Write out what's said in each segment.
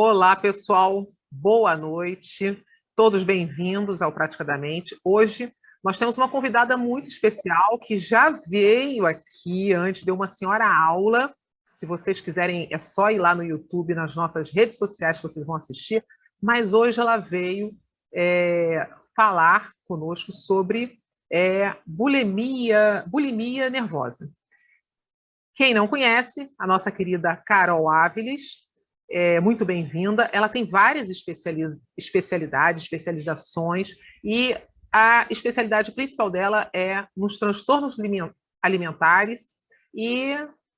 Olá, pessoal. Boa noite. Todos bem-vindos ao Praticadamente. Hoje nós temos uma convidada muito especial que já veio aqui antes, deu uma senhora aula. Se vocês quiserem, é só ir lá no YouTube, nas nossas redes sociais que vocês vão assistir. Mas hoje ela veio falar conosco sobre bulimia nervosa. Quem não conhece, a nossa querida Carol Áviles, muito bem-vinda. Ela tem várias especialidades, especializações, e a especialidade principal dela é nos transtornos alimentares. E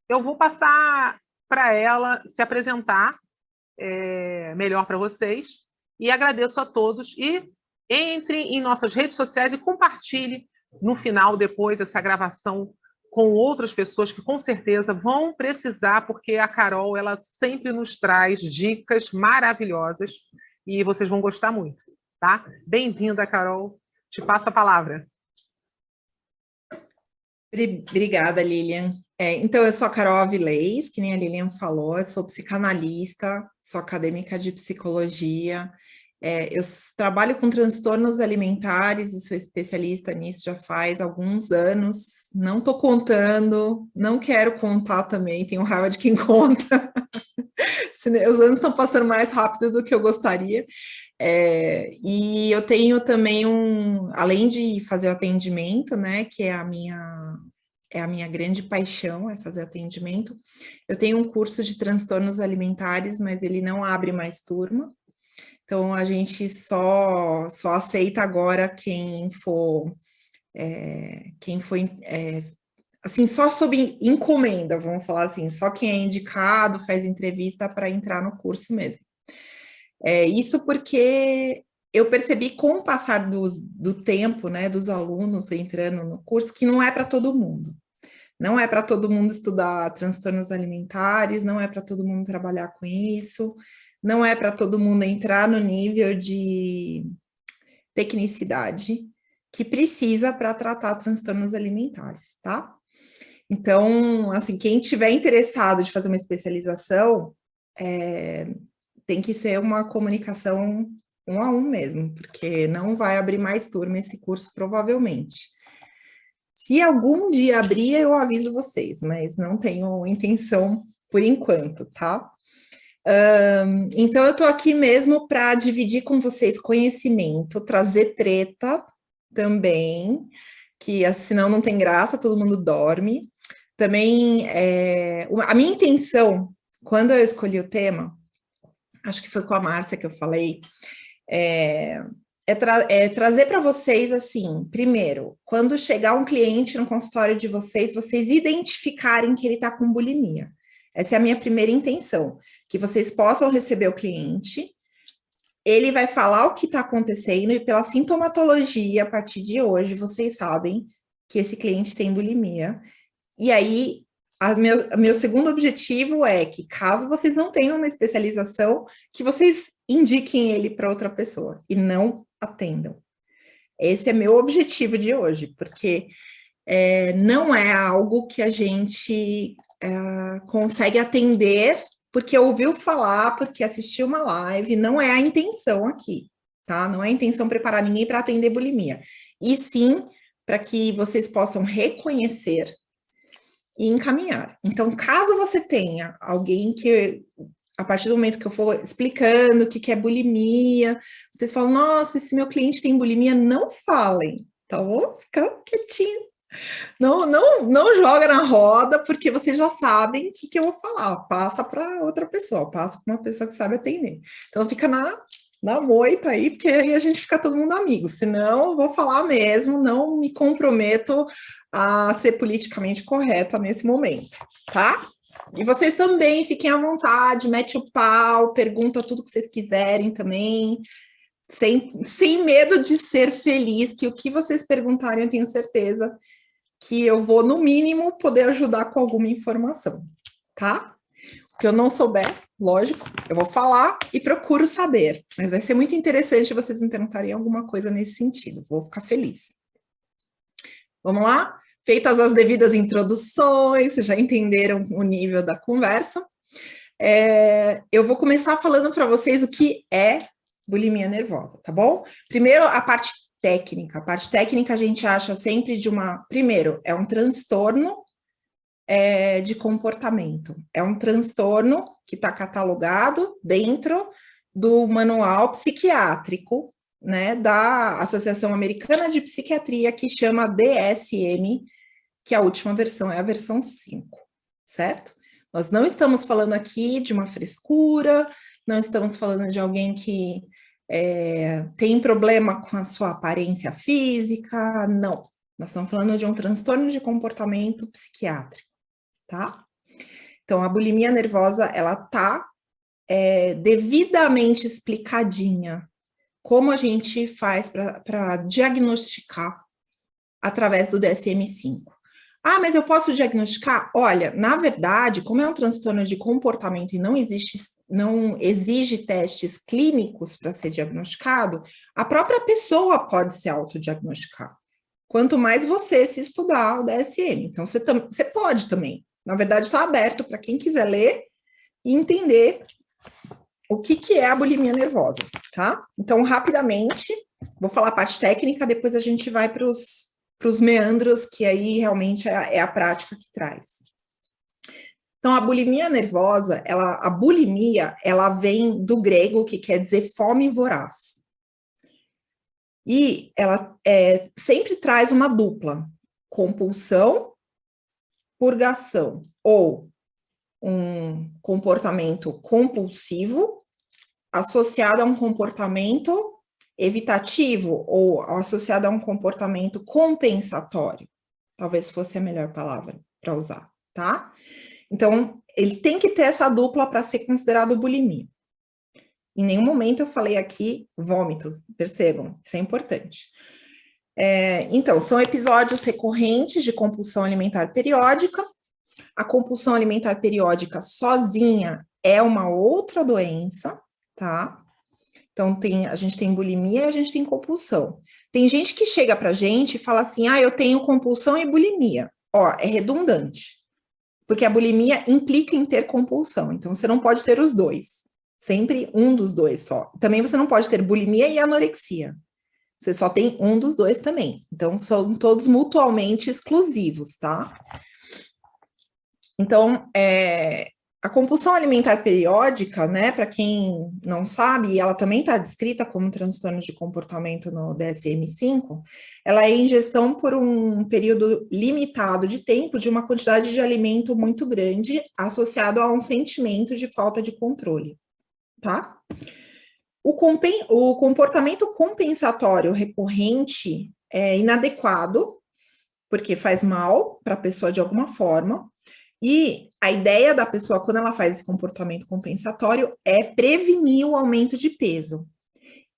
eu vou passar para ela se apresentar melhor para vocês. E agradeço a todos. E entre em nossas redes sociais e compartilhe no final, depois dessa gravação, com outras pessoas que com certeza vão precisar, porque a Carol ela sempre nos traz dicas maravilhosas e vocês vão gostar muito, tá? Bem-vinda, Carol. Te passo a palavra. Obrigada, Lilian. Então, eu sou a Carol Avilés, que nem a Lilian falou, eu sou psicanalista, sou acadêmica de psicologia. Eu trabalho com transtornos alimentares e sou especialista nisso já faz alguns anos. Não estou contando, não quero contar também, tenho raiva de quem conta. Os anos estão passando mais rápido do que eu gostaria. E eu tenho também além de fazer o atendimento, né, que é a minha grande paixão, é fazer atendimento, eu tenho um curso de transtornos alimentares, mas ele não abre mais turma. Então, a gente só aceita agora quem for assim, só sob encomenda, vamos falar assim, só quem é indicado, faz entrevista para entrar no curso mesmo. Isso porque eu percebi com o passar do tempo, né, dos alunos entrando no curso, que não é para todo mundo. Não é para todo mundo estudar transtornos alimentares, não é para todo mundo trabalhar com isso, não é para todo mundo entrar no nível de tecnicidade que precisa para tratar transtornos alimentares, tá? Então, assim, quem tiver interessado de fazer uma especialização, tem que ser uma comunicação 1 a 1 mesmo, porque não vai abrir mais turma esse curso, provavelmente. Se algum dia abrir, eu aviso vocês, mas não tenho intenção por enquanto, tá? Então, eu tô aqui mesmo para dividir com vocês conhecimento, trazer treta também, que senão não tem graça, todo mundo dorme. Também, a minha intenção, quando eu escolhi o tema, acho que foi com a Márcia que eu falei, trazer para vocês, assim, primeiro, quando chegar um cliente no consultório de vocês identificarem que ele está com bulimia. Essa é a minha primeira intenção, que vocês possam receber o cliente, ele vai falar o que está acontecendo e pela sintomatologia, a partir de hoje, vocês sabem que esse cliente tem bulimia. E aí, meu segundo objetivo é que, caso vocês não tenham uma especialização, que vocês indiquem ele para outra pessoa e não atendam. Esse é meu objetivo de hoje, porque não é algo que a gente consegue atender porque ouviu falar, porque assistiu uma live, não é a intenção aqui, tá? Não é a intenção preparar ninguém para atender bulimia, e sim para que vocês possam reconhecer e encaminhar. Então, caso você tenha alguém que, a partir do momento que eu for explicando o que é bulimia, vocês falam, nossa, esse meu cliente tem bulimia, não falem, tá bom? Fica quietinho. Não joga na roda, porque vocês já sabem o que eu vou falar. Passa para outra pessoa, passa para uma pessoa que sabe atender. Então, fica na moita aí, porque aí a gente fica todo mundo amigo. Senão, eu vou falar mesmo, não me comprometo a ser politicamente correta nesse momento, tá? E vocês também fiquem à vontade, mete o pau, pergunta tudo que vocês quiserem também, sem medo de ser feliz, que o que vocês perguntarem, eu tenho certeza que eu vou, no mínimo, poder ajudar com alguma informação, tá? O que eu não souber, lógico, eu vou falar e procuro saber, mas vai ser muito interessante vocês me perguntarem alguma coisa nesse sentido, vou ficar feliz. Vamos lá? Feitas as devidas introduções, vocês já entenderam o nível da conversa. Eu vou começar falando para vocês o que é bulimia nervosa, tá bom? Primeiro, a parte técnica. A parte técnica a gente acha sempre Primeiro, é um transtorno de comportamento. É um transtorno que está catalogado dentro do manual psiquiátrico, né, da Associação Americana de Psiquiatria, que chama DSM, que a última versão é a versão 5, certo? Nós não estamos falando aqui de uma frescura, não estamos falando de alguém que tem problema com a sua aparência física, não. Nós estamos falando de um transtorno de comportamento psiquiátrico, tá? Então, a bulimia nervosa, ela tá devidamente explicadinha. Como a gente faz para diagnosticar através do DSM-5? Ah, mas eu posso diagnosticar? Olha, na verdade, como é um transtorno de comportamento e não exige testes clínicos para ser diagnosticado, a própria pessoa pode se autodiagnosticar. Quanto mais você se estudar o DSM. Então, você pode também. Na verdade, está aberto para quem quiser ler e entender o que é a bulimia nervosa, tá? Então, rapidamente, vou falar a parte técnica, depois a gente vai para os meandros, que aí realmente é a prática que traz. Então, a bulimia nervosa, a bulimia, ela vem do grego, que quer dizer fome voraz. E ela sempre traz uma dupla, compulsão, purgação, ou um comportamento compulsivo associado a um comportamento evitativo ou associado a um comportamento compensatório. Talvez fosse a melhor palavra para usar, tá? Então, ele tem que ter essa dupla para ser considerado bulimia. Em nenhum momento eu falei aqui vômitos, percebam, isso é importante. Então, são episódios recorrentes de compulsão alimentar periódica. A compulsão alimentar periódica sozinha é uma outra doença, tá? Então, a gente tem bulimia e a gente tem compulsão. Tem gente que chega pra gente e fala assim, eu tenho compulsão e bulimia. Ó, é redundante, porque a bulimia implica em ter compulsão, então você não pode ter os dois, sempre um dos dois só. Também você não pode ter bulimia e anorexia, você só tem um dos dois também. Então, são todos mutuamente exclusivos, tá? Então, a compulsão alimentar periódica, né, para quem não sabe, ela também está descrita como transtorno de comportamento no DSM-5, ela é ingestão por um período limitado de tempo de uma quantidade de alimento muito grande associado a um sentimento de falta de controle, tá? O comportamento compensatório recorrente é inadequado, porque faz mal para a pessoa de alguma forma. E a ideia da pessoa, quando ela faz esse comportamento compensatório, é prevenir o aumento de peso.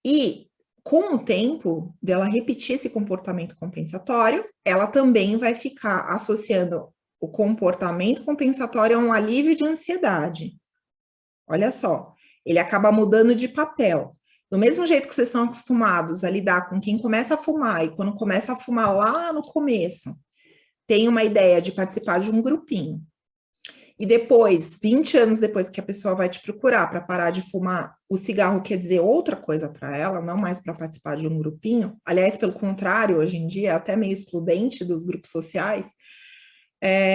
E, com o tempo dela repetir esse comportamento compensatório, ela também vai ficar associando o comportamento compensatório a um alívio de ansiedade. Olha só, ele acaba mudando de papel. Do mesmo jeito que vocês estão acostumados a lidar com quem começa a fumar, e quando começa a fumar lá no começo, tem uma ideia de participar de um grupinho. E depois, 20 anos depois que a pessoa vai te procurar para parar de fumar, o cigarro quer dizer outra coisa para ela, não mais para participar de um grupinho. Aliás, pelo contrário, hoje em dia é até meio excludente dos grupos sociais.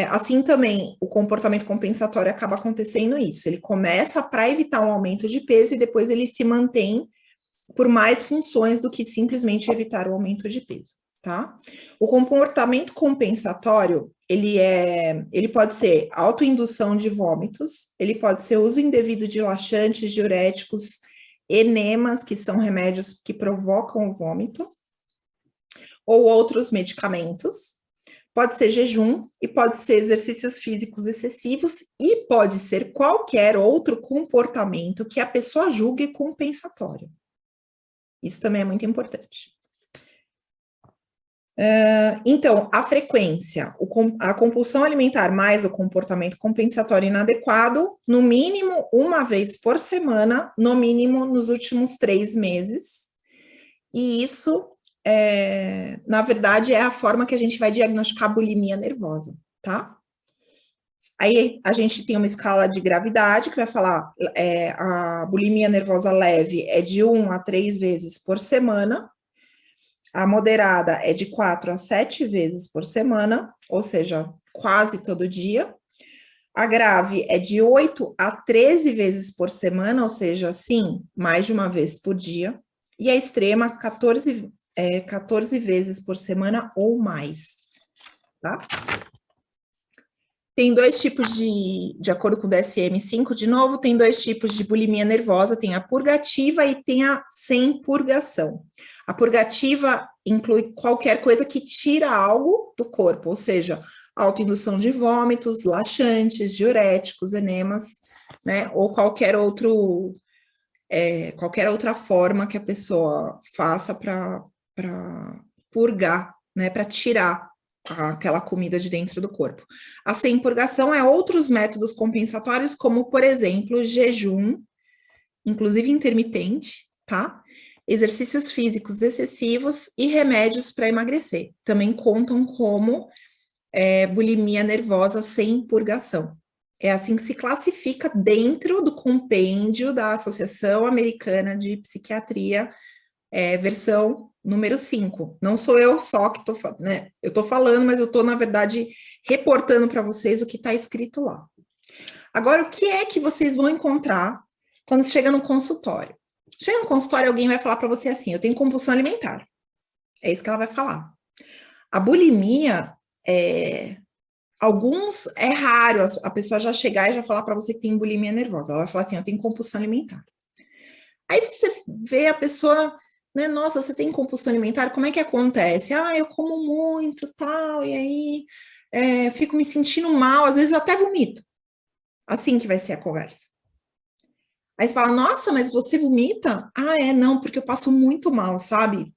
Assim também, o comportamento compensatório acaba acontecendo isso. Ele começa para evitar um aumento de peso e depois ele se mantém por mais funções do que simplesmente evitar o aumento de peso, tá? O comportamento compensatório, ele pode ser autoindução de vômitos, ele pode ser uso indevido de laxantes, diuréticos, enemas, que são remédios que provocam o vômito, ou outros medicamentos. Pode ser jejum e pode ser exercícios físicos excessivos e pode ser qualquer outro comportamento que a pessoa julgue compensatório. Isso também é muito importante. Então, a frequência, a compulsão alimentar mais o comportamento compensatório inadequado, no mínimo uma vez por semana, no mínimo nos últimos 3 meses. E isso, na verdade, é a forma que a gente vai diagnosticar a bulimia nervosa, tá? Aí a gente tem uma escala de gravidade que vai falar a bulimia nervosa leve é de 1 a 3 vezes por semana, a moderada é de 4 a 7 vezes por semana, ou seja, quase todo dia. A grave é de 8 a 13 vezes por semana, ou seja, sim, mais de uma vez por dia. E a extrema, 14 vezes por semana ou mais, tá? Tem dois tipos de acordo com o DSM-5, de novo, tem dois tipos de bulimia nervosa, tem a purgativa e tem a sem purgação. A purgativa inclui qualquer coisa que tira algo do corpo, ou seja, autoindução de vômitos, laxantes, diuréticos, enemas, né, ou qualquer outra forma que a pessoa faça para purgar, né, para tirar aquela comida de dentro do corpo. A sem purgação é outros métodos compensatórios, como, por exemplo, jejum, inclusive intermitente, tá? Exercícios físicos excessivos e remédios para emagrecer. Também contam como bulimia nervosa sem purgação. É assim que se classifica dentro do compêndio da Associação Americana de Psiquiatria, versão número 5. Não sou eu só que estou falando, né? Eu estou falando, mas eu estou, na verdade, reportando para vocês o que está escrito lá. Agora, o que é que vocês vão encontrar quando chega no consultório? Chega no consultório, alguém vai falar para você assim, eu tenho compulsão alimentar. É isso que ela vai falar. A bulimia, alguns, é raro a pessoa já chegar e já falar para você que tem bulimia nervosa. Ela vai falar assim, eu tenho compulsão alimentar. Aí você vê a pessoa, né, nossa, você tem compulsão alimentar, como é que acontece? Ah, eu como muito, tal, e aí fico me sentindo mal, às vezes eu até vomito. Assim que vai ser a conversa. Aí você fala, nossa, mas você vomita? Ah, não, porque eu passo muito mal, sabe?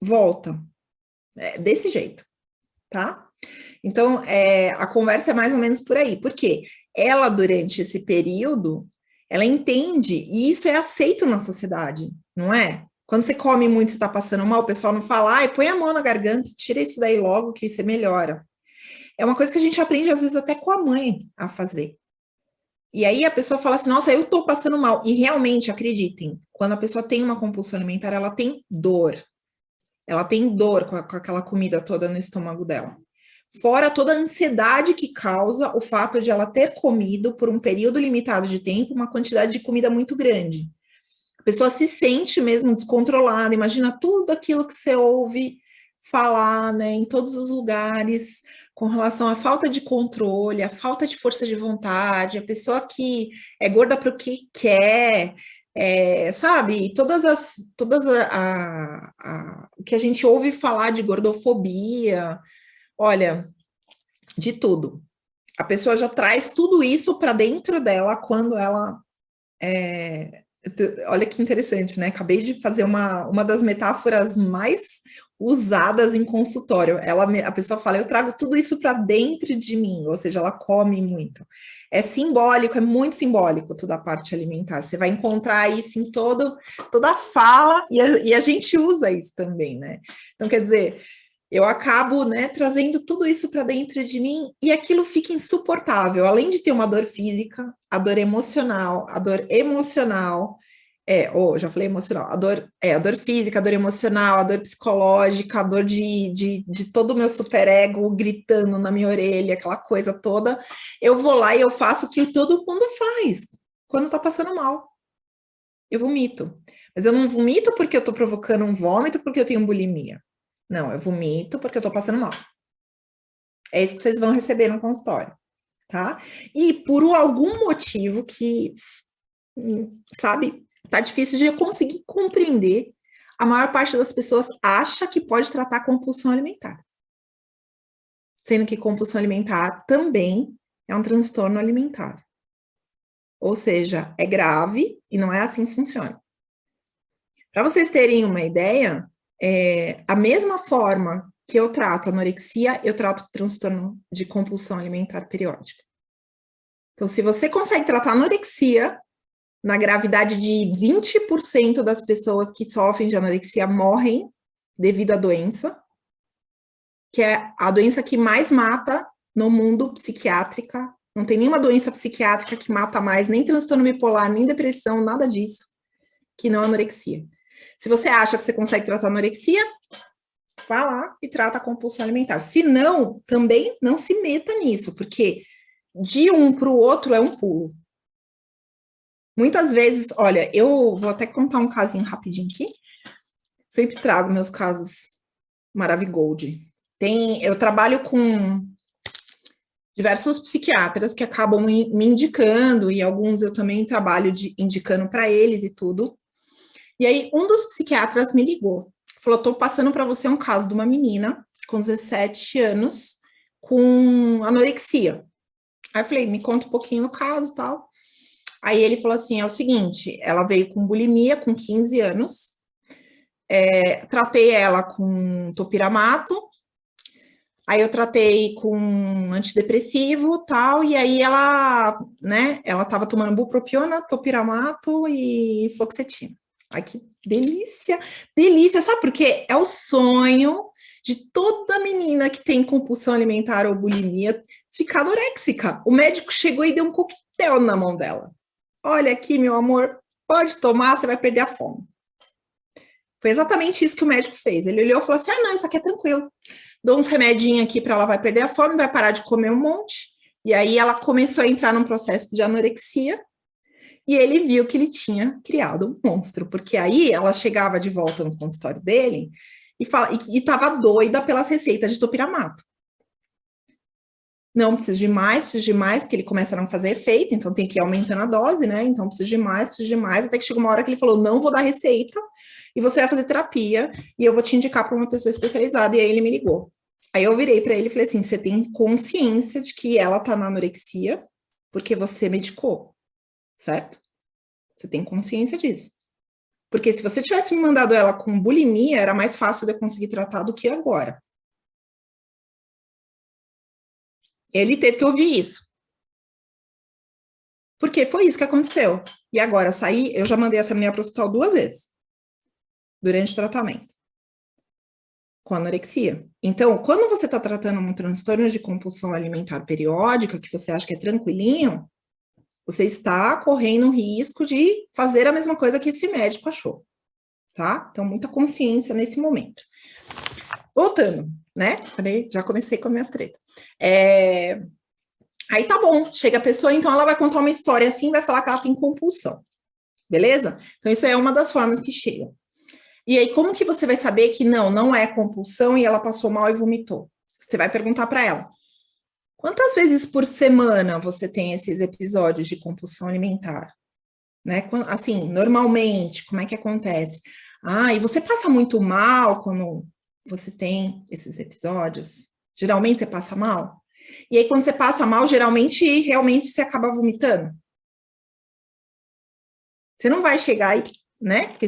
Volta. Desse jeito, tá? Então, a conversa é mais ou menos por aí. Por quê? Ela, durante esse período, ela entende, e isso é aceito na sociedade, não é? Quando você come muito, você tá passando mal, o pessoal não fala, ai, põe a mão na garganta, tira isso daí logo, que você melhora. É uma coisa que a gente aprende, às vezes, até com a mãe a fazer. E aí a pessoa fala assim, nossa, eu tô passando mal. E realmente, acreditem, quando a pessoa tem uma compulsão alimentar, ela tem dor. Ela tem dor com aquela comida toda no estômago dela. Fora toda a ansiedade que causa o fato de ela ter comido por um período limitado de tempo uma quantidade de comida muito grande. A pessoa se sente mesmo descontrolada, imagina tudo aquilo que você ouve falar, né, em todos os lugares, com relação à falta de controle, à falta de força de vontade, a pessoa que é gorda para o que quer, sabe, o que a gente ouve falar de gordofobia, olha, de tudo. A pessoa já traz tudo isso para dentro dela quando ela olha que interessante, né? Acabei de fazer uma das metáforas mais usadas em consultório. A pessoa fala, eu trago tudo isso para dentro de mim, ou seja, ela come muito. É simbólico, é muito simbólico toda a parte alimentar. Você vai encontrar isso em toda a fala, e a gente usa isso também, né? Então, quer dizer, eu acabo, né, trazendo tudo isso para dentro de mim e aquilo fica insuportável. Além de ter uma dor física, a dor emocional, já falei emocional, a dor física, a dor emocional, a dor psicológica, a dor de todo o meu superego gritando na minha orelha, aquela coisa toda. Eu vou lá e eu faço o que todo mundo faz quando tá passando mal. Eu vomito. Mas eu não vomito porque eu tô provocando um vômito, porque eu tenho bulimia. Não, eu vomito porque eu tô passando mal. É isso que vocês vão receber no consultório, tá? E por algum motivo que, sabe, tá difícil de eu conseguir compreender, a maior parte das pessoas acha que pode tratar compulsão alimentar. Sendo que compulsão alimentar também é um transtorno alimentar. Ou seja, é grave e não é assim que funciona. Para vocês terem uma ideia, a mesma forma que eu trato anorexia, eu trato transtorno de compulsão alimentar periódica. Então, se você consegue tratar anorexia, na gravidade de 20% das pessoas que sofrem de anorexia morrem devido à doença, que é a doença que mais mata no mundo psiquiátrica Não tem nenhuma doença psiquiátrica que mata mais, nem transtorno bipolar, nem depressão, nada disso, que não anorexia. Se você acha que você consegue tratar anorexia, vá lá e trata a compulsão alimentar. Se não, também não se meta nisso, porque de um para o outro é um pulo. Muitas vezes, olha, eu vou até contar um casinho rapidinho aqui. Sempre trago meus casos Maravigold. Eu trabalho com diversos psiquiatras que acabam me indicando, e alguns eu também trabalho indicando para eles e tudo. E aí, um dos psiquiatras me ligou. Falou, estou passando para você um caso de uma menina com 17 anos com anorexia. Aí eu falei, me conta um pouquinho no caso e tal. Aí ele falou assim, é o seguinte, ela veio com bulimia com 15 anos, tratei ela com topiramato, aí eu tratei com antidepressivo tal, e aí ela, né, ela tava tomando bupropiona, topiramato e fluoxetina. Ai, que delícia, delícia, sabe por quê? É o sonho de toda menina que tem compulsão alimentar ou bulimia ficar anoréxica. O médico chegou e deu um coquetel na mão dela. Olha aqui, meu amor, pode tomar, você vai perder a fome. Foi exatamente isso que o médico fez. Ele olhou e falou assim, não, isso aqui é tranquilo. Dou uns remedinhos aqui para ela, vai perder a fome, vai parar de comer um monte. E aí ela começou a entrar num processo de anorexia, e ele viu que ele tinha criado um monstro, porque aí ela chegava de volta no consultório dele e estava doida pelas receitas de topiramato. Não, preciso de mais, porque ele começa a não fazer efeito, então tem que ir aumentando a dose, né? Então preciso de mais, até que chegou uma hora que ele falou, não vou dar receita, e você vai fazer terapia, e eu vou te indicar para uma pessoa especializada, e aí ele me ligou. Aí eu virei para ele e falei assim, você tem consciência de que ela tá na anorexia, porque você medicou, certo? Você tem consciência disso. Porque se você tivesse me mandado ela com bulimia, era mais fácil de eu conseguir tratar do que agora. Ele teve que ouvir isso. Porque foi isso que aconteceu. E agora, eu já mandei essa menina para o hospital 2 vezes. Durante o tratamento. Com anorexia. Então, quando você está tratando um transtorno de compulsão alimentar periódica, que você acha que é tranquilinho, você está correndo o risco de fazer a mesma coisa que esse médico achou. Tá? Então, muita consciência nesse momento. Voltando, né? Já comecei com as minhas tretas. Aí tá bom, chega a pessoa, então ela vai contar uma história assim, vai falar que ela tem compulsão, beleza? Então isso é uma das formas que chega. E aí como que você vai saber que não é compulsão e ela passou mal e vomitou? Você vai perguntar para ela, quantas vezes por semana você tem esses episódios de compulsão alimentar? Né? Assim, normalmente, como é que acontece? E você passa muito mal quando você tem esses episódios? Geralmente você passa mal? E aí, quando você passa mal, geralmente, realmente, você acaba vomitando. Você não vai chegar aí, né? Porque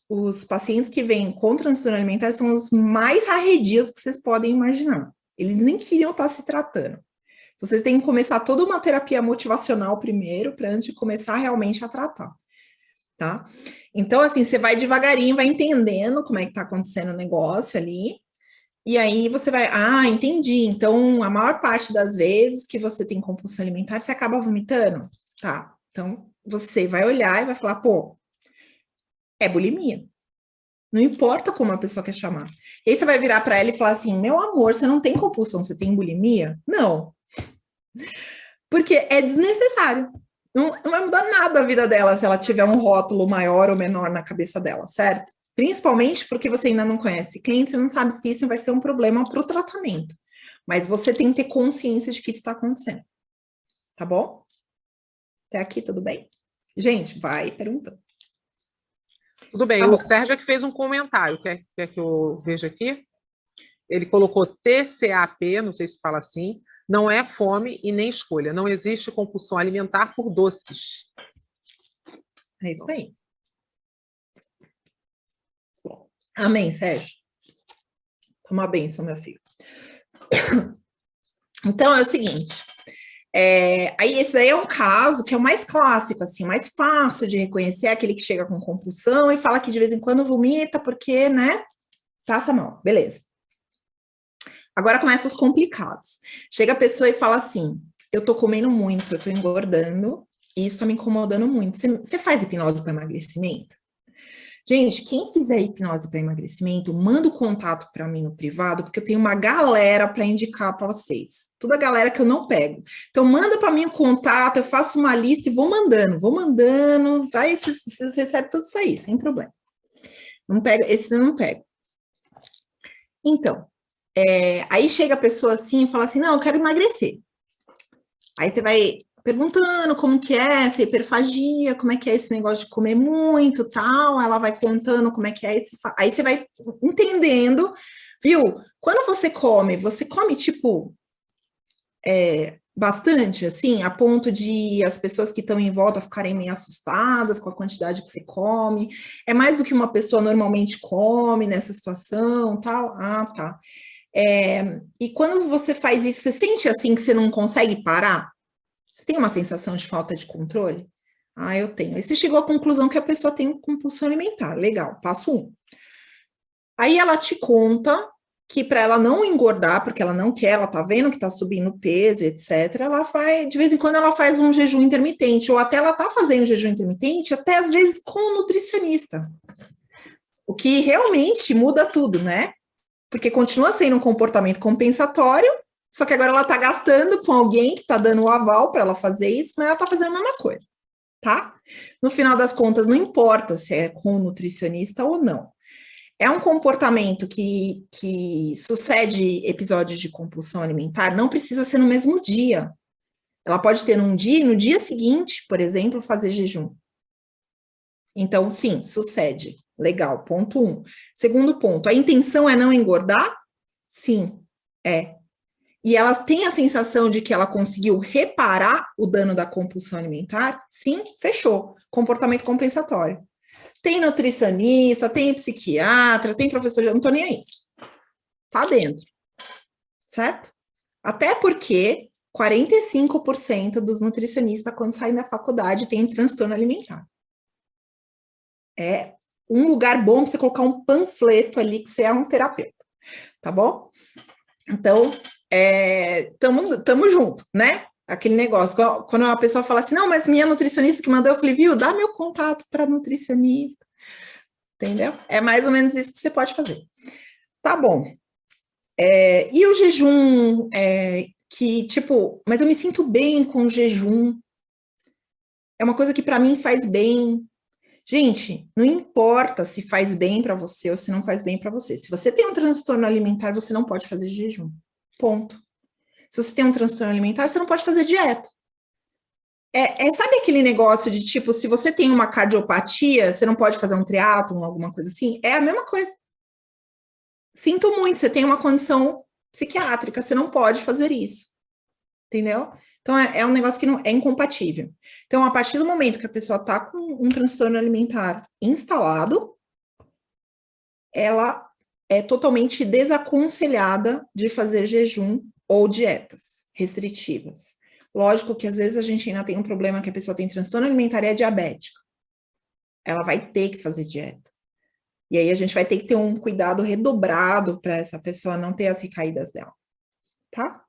os pacientes que vêm com transtorno alimentar são os mais arredios que vocês podem imaginar. Eles nem queriam estar se tratando. Então, vocês têm que começar toda uma terapia motivacional primeiro, para antes de começar realmente a tratar, tá? Então, assim, você vai devagarinho, vai entendendo como é que tá acontecendo o negócio ali, e aí você vai, entendi, então a maior parte das vezes que você tem compulsão alimentar, você acaba vomitando? Tá, então você vai olhar e vai falar, pô, é bulimia. Não importa como a pessoa quer chamar. E aí você vai virar para ela e falar assim, meu amor, você não tem compulsão, você tem bulimia? Não. Porque é desnecessário. Não vai mudar nada a vida dela se ela tiver um rótulo maior ou menor na cabeça dela, certo? Principalmente porque você ainda não conhece cliente, você não sabe se isso vai ser um problema para o tratamento. Mas você tem que ter consciência de que isso está acontecendo. Tá bom? Até aqui, tudo bem? Gente, vai perguntando. Tudo bem, Tá o bom. Sérgio é que fez um comentário, quer que eu veja aqui? Ele colocou TCAP, não sei se fala assim, não é fome e nem escolha. Não existe compulsão alimentar por doces. É isso aí. Amém, Sérgio. Toma benção, meu filho. Então, é o seguinte. Aí esse daí é um caso que é o mais clássico, assim, mais fácil de reconhecer, é aquele que chega com compulsão e fala que de vez em quando vomita porque, né, passa mal. Beleza. Agora começam os complicados. Chega a pessoa e fala assim, eu tô comendo muito, eu tô engordando, e isso tá me incomodando muito. Você faz hipnose para emagrecimento? Gente, quem fizer hipnose para emagrecimento, manda o contato para mim no privado, porque eu tenho uma galera para indicar para vocês. Toda a galera que eu não pego. Então, manda para mim o contato, eu faço uma lista e vou mandando, vai, vocês recebem tudo isso aí, sem problema. Não pega, esse eu não pego. Então, aí chega a pessoa assim e fala assim, não, eu quero emagrecer. Aí você vai perguntando como que é essa hiperfagia, como é que é esse negócio de comer muito, tal, ela vai contando como é que é esse... Aí você vai entendendo, viu? Quando você come tipo bastante, assim, a ponto de as pessoas que estão em volta ficarem meio assustadas com a quantidade que você come, é mais do que uma pessoa normalmente come nessa situação, tal, ah, tá. E quando você faz isso, você sente assim que você não consegue parar? Você tem uma sensação de falta de controle? Ah, eu tenho. Aí você chegou à conclusão que a pessoa tem compulsão alimentar. Legal, passo 1. Aí ela te conta que para ela não engordar, porque ela não quer, ela tá vendo que tá subindo peso, etc., ela vai, de vez em quando ela faz um jejum intermitente, ou até ela tá fazendo jejum intermitente, até às vezes com o nutricionista. O que realmente muda tudo, né? Porque continua sendo um comportamento compensatório, só que agora ela está gastando com alguém que está dando o aval para ela fazer isso, mas ela está fazendo a mesma coisa, tá? No final das contas, não importa se é com o nutricionista ou não. É um comportamento que sucede episódios de compulsão alimentar, não precisa ser no mesmo dia. Ela pode ter num dia e no dia seguinte, por exemplo, fazer jejum. Então, sim, sucede. Legal, ponto 1. Segundo ponto, a intenção é não engordar? Sim, é. E ela tem a sensação de que ela conseguiu reparar o dano da compulsão alimentar? Sim, fechou. Comportamento compensatório. Tem nutricionista, tem psiquiatra, tem professor, eu não tô nem aí. Tá dentro. Certo? Até porque 45% dos nutricionistas, quando saem da faculdade, têm transtorno alimentar. É um lugar bom para você colocar um panfleto ali que você é um terapeuta, tá bom? Então, tamo junto, né? Aquele negócio, quando a pessoa fala assim, não, mas minha nutricionista que mandou, eu falei, viu, dá meu contato para nutricionista, entendeu? É mais ou menos isso que você pode fazer. Tá bom. E o jejum, mas eu me sinto bem com o jejum, é uma coisa que para mim faz bem. Gente, não importa se faz bem para você ou se não faz bem para você. Se você tem um transtorno alimentar, você não pode fazer jejum. Ponto. Se você tem um transtorno alimentar, você não pode fazer dieta. Sabe aquele negócio de tipo, se você tem uma cardiopatia, você não pode fazer um triatlon, alguma coisa assim? É a mesma coisa. Sinto muito, você tem uma condição psiquiátrica, você não pode fazer isso. Entendeu? Então, é um negócio que não é incompatível. Então, a partir do momento que a pessoa está com um transtorno alimentar instalado, ela é totalmente desaconselhada de fazer jejum ou dietas restritivas. Lógico que às vezes a gente ainda tem um problema que a pessoa tem transtorno alimentar e é diabética. Ela vai ter que fazer dieta. E aí a gente vai ter que ter um cuidado redobrado para essa pessoa não ter as recaídas dela. Tá?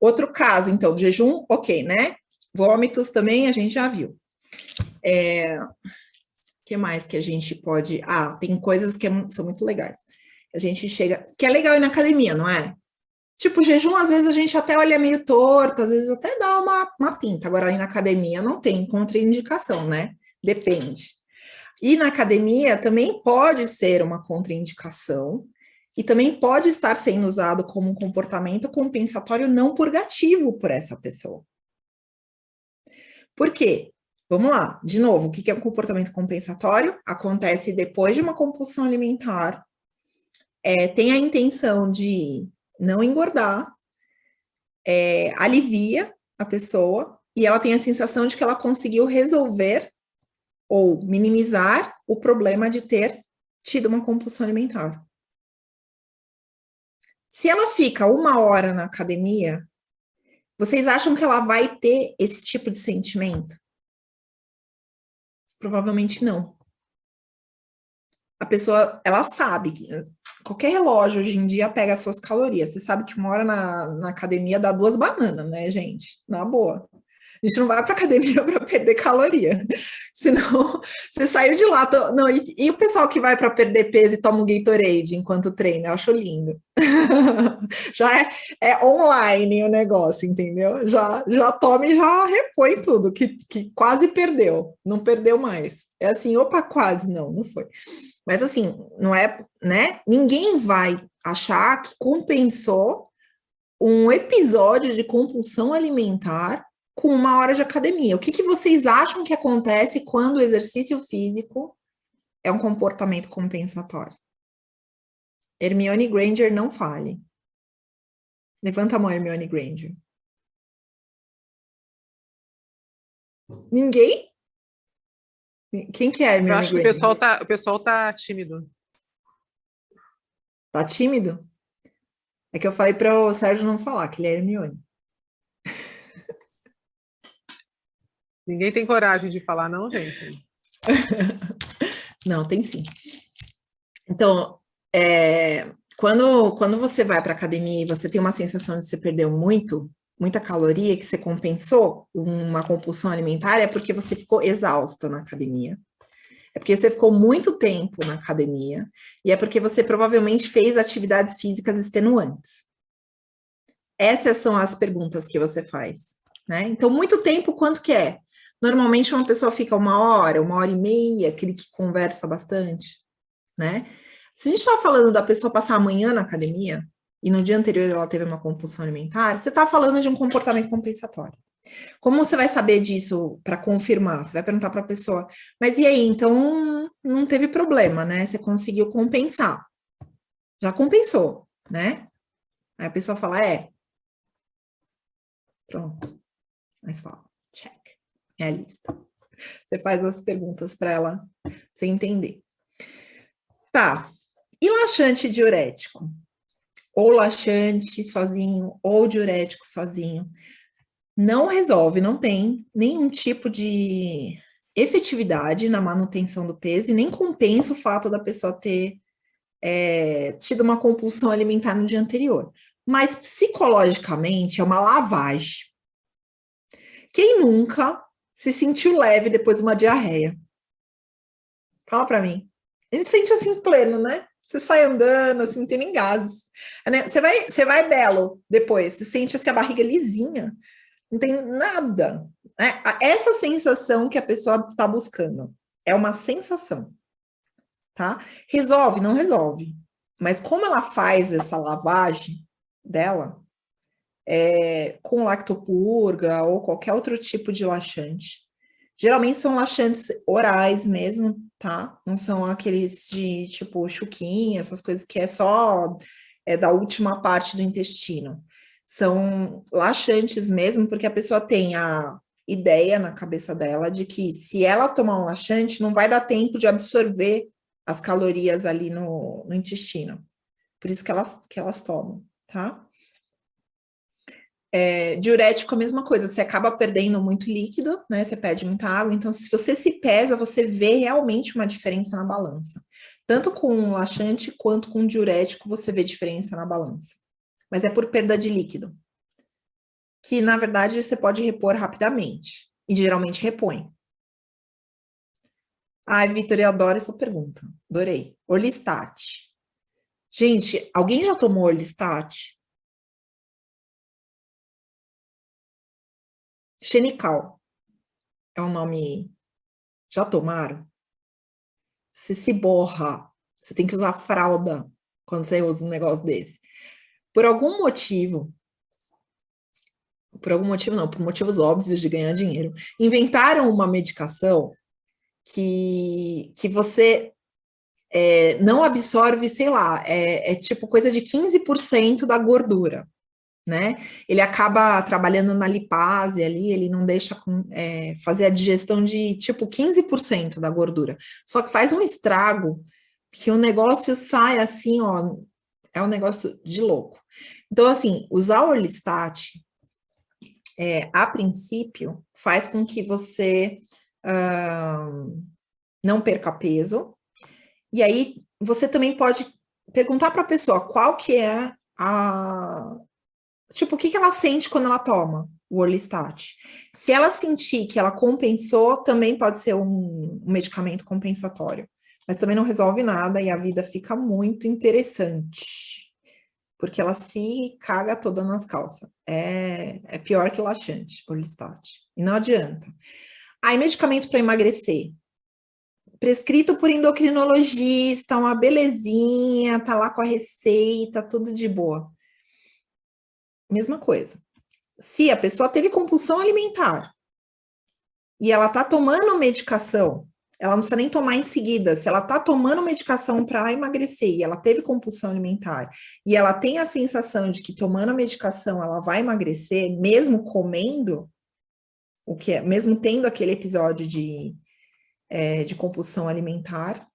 Outro caso, então, jejum, ok, né? Vômitos também a gente já viu. Que mais que a gente pode... tem coisas que são muito legais. A gente chega... Que é legal ir na academia, não é? Tipo, jejum, às vezes a gente até olha meio torto, às vezes até dá uma pinta. Agora, ir na academia não tem contraindicação, né? Depende. E na academia também pode ser uma contraindicação e também pode estar sendo usado como um comportamento compensatório não purgativo por essa pessoa. Por quê? Vamos lá, de novo, o que é um comportamento compensatório? Acontece depois de uma compulsão alimentar, tem a intenção de não engordar, alivia a pessoa e ela tem a sensação de que ela conseguiu resolver ou minimizar o problema de ter tido uma compulsão alimentar. Se ela fica 1 hora na academia, vocês acham que ela vai ter esse tipo de sentimento? Provavelmente não. a pessoa, ela sabe que qualquer relógio hoje em dia pega as suas calorias. Você sabe que uma hora na academia dá 2 bananas, né, gente? Na boa. A gente não vai para academia para perder caloria. Senão, você saiu de lá. Não, e o pessoal que vai para perder peso e toma um Gatorade enquanto treina? Eu acho lindo. Já é online o negócio, entendeu? Já toma e já repõe tudo, que quase perdeu. Não perdeu mais. É assim, opa, quase. Não foi. Mas assim, não é, né? Ninguém vai achar que compensou um episódio de compulsão alimentar com 1 hora de academia. O que vocês acham que acontece quando o exercício físico é um comportamento compensatório? Hermione Granger, não fale. Levanta a mão, Hermione Granger. Ninguém? Quem que é a Eu Hermione acho que Granger? o pessoal tá tímido. Tá tímido? É que eu falei para o Sérgio não falar, que ele é Hermione. Ninguém tem coragem de falar, não, gente. Não, tem sim. Então, quando você vai para academia e você tem uma sensação de você perdeu muita caloria, que você compensou uma compulsão alimentar, é porque você ficou exausta na academia. É porque você ficou muito tempo na academia e é porque você provavelmente fez atividades físicas extenuantes. Essas são as perguntas que você faz, né? Então, muito tempo, quanto que é? Normalmente, uma pessoa fica 1 hora, 1 hora e meia, aquele que conversa bastante, né? Se a gente está falando da pessoa passar a manhã na academia e no dia anterior ela teve uma compulsão alimentar, você está falando de um comportamento compensatório. Como você vai saber disso para confirmar? Você vai perguntar para a pessoa, mas e aí, então não teve problema, né? Você conseguiu compensar. Já compensou, né? Aí a pessoa fala, pronto. Mas fala, check. É a lista. Você faz as perguntas para ela você entender. Tá. E laxante diurético? Ou laxante sozinho, ou diurético sozinho. Não resolve, não tem nenhum tipo de efetividade na manutenção do peso e nem compensa o fato da pessoa ter tido uma compulsão alimentar no dia anterior. Mas psicologicamente é uma lavagem. Quem nunca se sentiu leve depois de uma diarreia? Fala para mim. A gente sente assim pleno, né? Você sai andando, assim, não tem nem gases. Você vai belo depois, você sente assim, a barriga lisinha, não tem nada. Né? Essa sensação que a pessoa está buscando é uma sensação, tá? Resolve? Não resolve. Mas como ela faz essa lavagem dela, com lactopurga ou qualquer outro tipo de laxante, geralmente são laxantes orais mesmo, tá? Não são aqueles de tipo chuquinha, essas coisas que é só da última parte do intestino. São laxantes mesmo, porque a pessoa tem a ideia na cabeça dela de que se ela tomar um laxante, não vai dar tempo de absorver as calorias ali no intestino. Por isso que elas tomam, tá? Diurético, a mesma coisa, você acaba perdendo muito líquido, né? Você perde muita água, então se você se pesa, você vê realmente uma diferença na balança. Tanto com laxante quanto com diurético, você vê diferença na balança. Mas é por perda de líquido, que na verdade você pode repor rapidamente, e geralmente repõe. Ai, Vitor, eu adoro essa pergunta, adorei. Orlistat. Gente, alguém já tomou Orlistat? Xenical é um nome. Já tomaram? Você se borra. Você tem que usar fralda quando você usa um negócio desse. Por algum motivo não, por motivos óbvios de ganhar dinheiro, inventaram uma medicação que você não absorve, sei lá, tipo coisa de 15% da gordura. Né? Ele acaba trabalhando na lipase ali, ele não deixa fazer a digestão de tipo 15% da gordura. Só que faz um estrago que o negócio sai assim, ó, é um negócio de louco. Então, assim, usar o Orlistat, a princípio, faz com que você não perca peso E aí, você também pode perguntar para a pessoa qual que é a... Tipo, o que ela sente quando ela toma o Orlistat. Se ela sentir que ela compensou, também pode ser um medicamento compensatório. Mas também não resolve nada e a vida fica muito interessante. Porque ela se caga toda nas calças. É pior que laxante, Orlistat. E não adianta. Aí, medicamento para emagrecer. Prescrito por endocrinologista, uma belezinha, tá lá com a receita, tudo de boa. Mesma coisa. Se a pessoa teve compulsão alimentar e ela tá tomando medicação, ela não precisa nem tomar em seguida. Se ela tá tomando medicação para emagrecer e ela teve compulsão alimentar e ela tem a sensação de que tomando a medicação ela vai emagrecer, mesmo comendo, o que é, mesmo tendo aquele episódio de compulsão alimentar,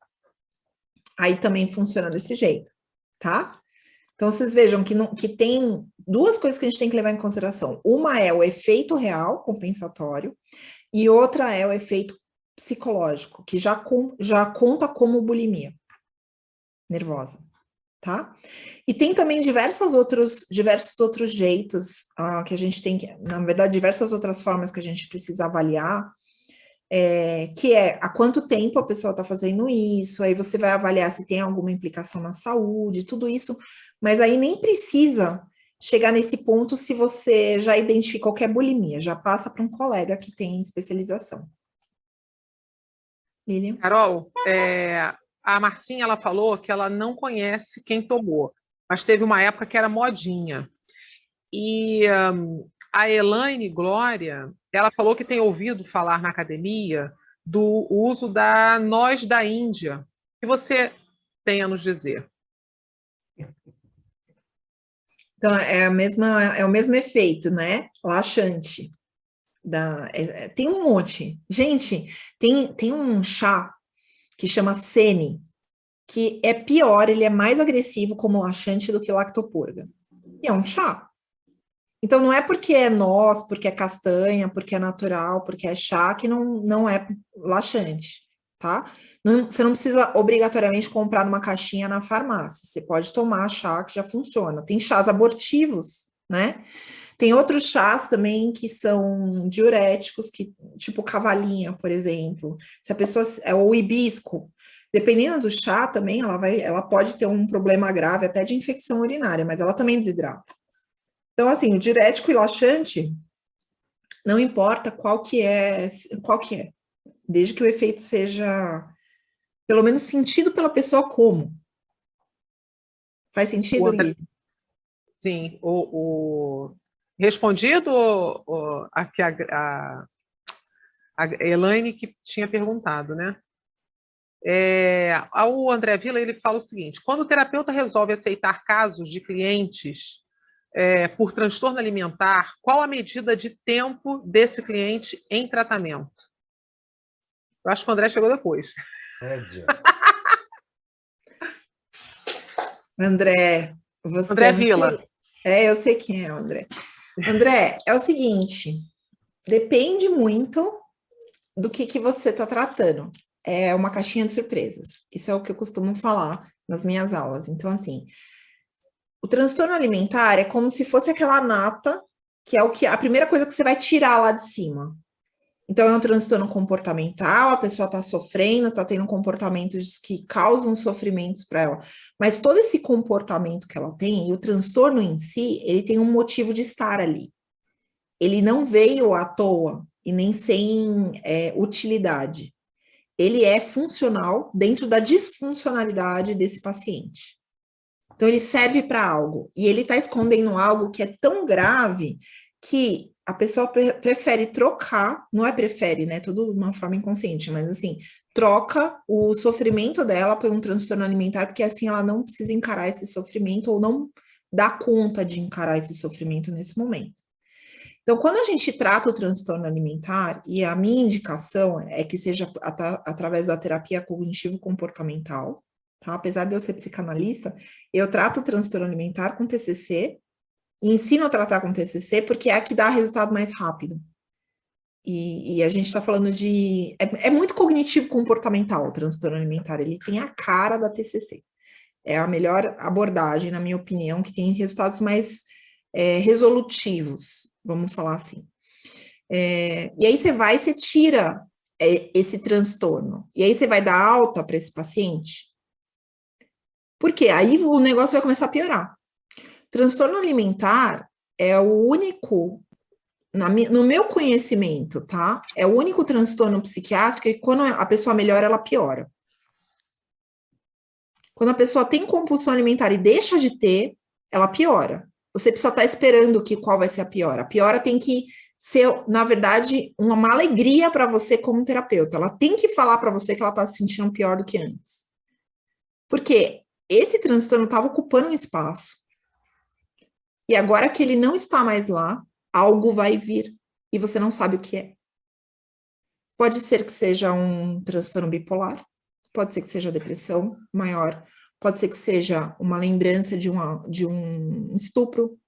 aí também funciona desse jeito, tá? Então, vocês vejam que tem duas coisas que a gente tem que levar em consideração. Uma é o efeito real compensatório e outra é o efeito psicológico, que já conta como bulimia nervosa, tá? E tem também diversos outros jeitos que a gente tem que, na verdade, diversas outras formas que a gente precisa avaliar, que é há quanto tempo a pessoa está fazendo isso, aí você vai avaliar se tem alguma implicação na saúde, tudo isso, mas aí nem precisa chegar nesse ponto se você já identificou que é bulimia, já passa para um colega que tem especialização. Lilian? Carol, a Marcinha ela falou que ela não conhece quem tomou, mas teve uma época que era modinha. E a Elaine Glória, ela falou que tem ouvido falar na academia do uso da noz da Índia. O que você tem a nos dizer? Então, é o mesmo efeito, né? Laxante. Tem um monte. Gente, tem um chá que chama Sene, que é pior, ele é mais agressivo como laxante do que lactopurga. E é um chá. Então, não é porque é noz, porque é castanha, porque é natural, porque é chá, que não é laxante, tá? Você não precisa obrigatoriamente comprar numa caixinha na farmácia. Você pode tomar chá que já funciona. Tem chás abortivos, né? Tem outros chás também que são diuréticos, tipo cavalinha, por exemplo. Se a pessoa ou hibisco, dependendo do chá também, ela pode ter um problema grave até de infecção urinária, mas ela também desidrata. Então, assim, o diurético e laxante, não importa qual que é, desde que o efeito seja, pelo menos, sentido pela pessoa como. Faz sentido, Lili? Sim, respondido a Elaine que tinha perguntado, né? O André Villa ele fala o seguinte: quando o terapeuta resolve aceitar casos de clientes por transtorno alimentar, qual a medida de tempo desse cliente em tratamento? Eu acho que o André chegou depois. André, você André Villa. Eu sei quem é o André. André, é o seguinte, depende muito do que você está tratando. É uma caixinha de surpresas. Isso é o que eu costumo falar nas minhas aulas. Então, assim, o transtorno alimentar é como se fosse aquela nata, que é a primeira coisa que você vai tirar lá de cima. Então, é um transtorno comportamental, a pessoa está sofrendo, está tendo comportamentos que causam sofrimentos para ela. Mas todo esse comportamento que ela tem, e o transtorno em si, ele tem um motivo de estar ali. Ele não veio à toa e nem sem utilidade. Ele é funcional dentro da disfuncionalidade desse paciente. Então, ele serve para algo. E ele está escondendo algo que é tão grave que a pessoa prefere trocar, não é prefere, né? Tudo de uma forma inconsciente, mas assim, troca o sofrimento dela por um transtorno alimentar, porque assim ela não precisa encarar esse sofrimento ou não dá conta de encarar esse sofrimento nesse momento. Então, quando a gente trata o transtorno alimentar, e a minha indicação é que seja através da terapia cognitivo-comportamental, tá? Apesar de eu ser psicanalista, eu trato o transtorno alimentar com TCC, e ensino a tratar com TCC porque é a que dá resultado mais rápido. E a gente está falando de... É muito cognitivo-comportamental o transtorno alimentar, ele tem a cara da TCC. É a melhor abordagem, na minha opinião, que tem resultados mais resolutivos, vamos falar assim. E aí você tira esse transtorno, e aí você vai dar alta para esse paciente. Por quê? Aí o negócio vai começar a piorar. Transtorno alimentar é o único, no meu conhecimento, tá? É o único transtorno psiquiátrico que quando a pessoa melhora, ela piora. Quando a pessoa tem compulsão alimentar e deixa de ter, ela piora. Você precisa estar esperando qual vai ser a piora. A piora tem que ser, na verdade, uma alegria para você como terapeuta. Ela tem que falar para você que ela está se sentindo pior do que antes. Porque esse transtorno estava ocupando um espaço. E agora que ele não está mais lá, algo vai vir e você não sabe o que é. Pode ser que seja um transtorno bipolar, pode ser que seja depressão maior, pode ser que seja uma lembrança de um estupro,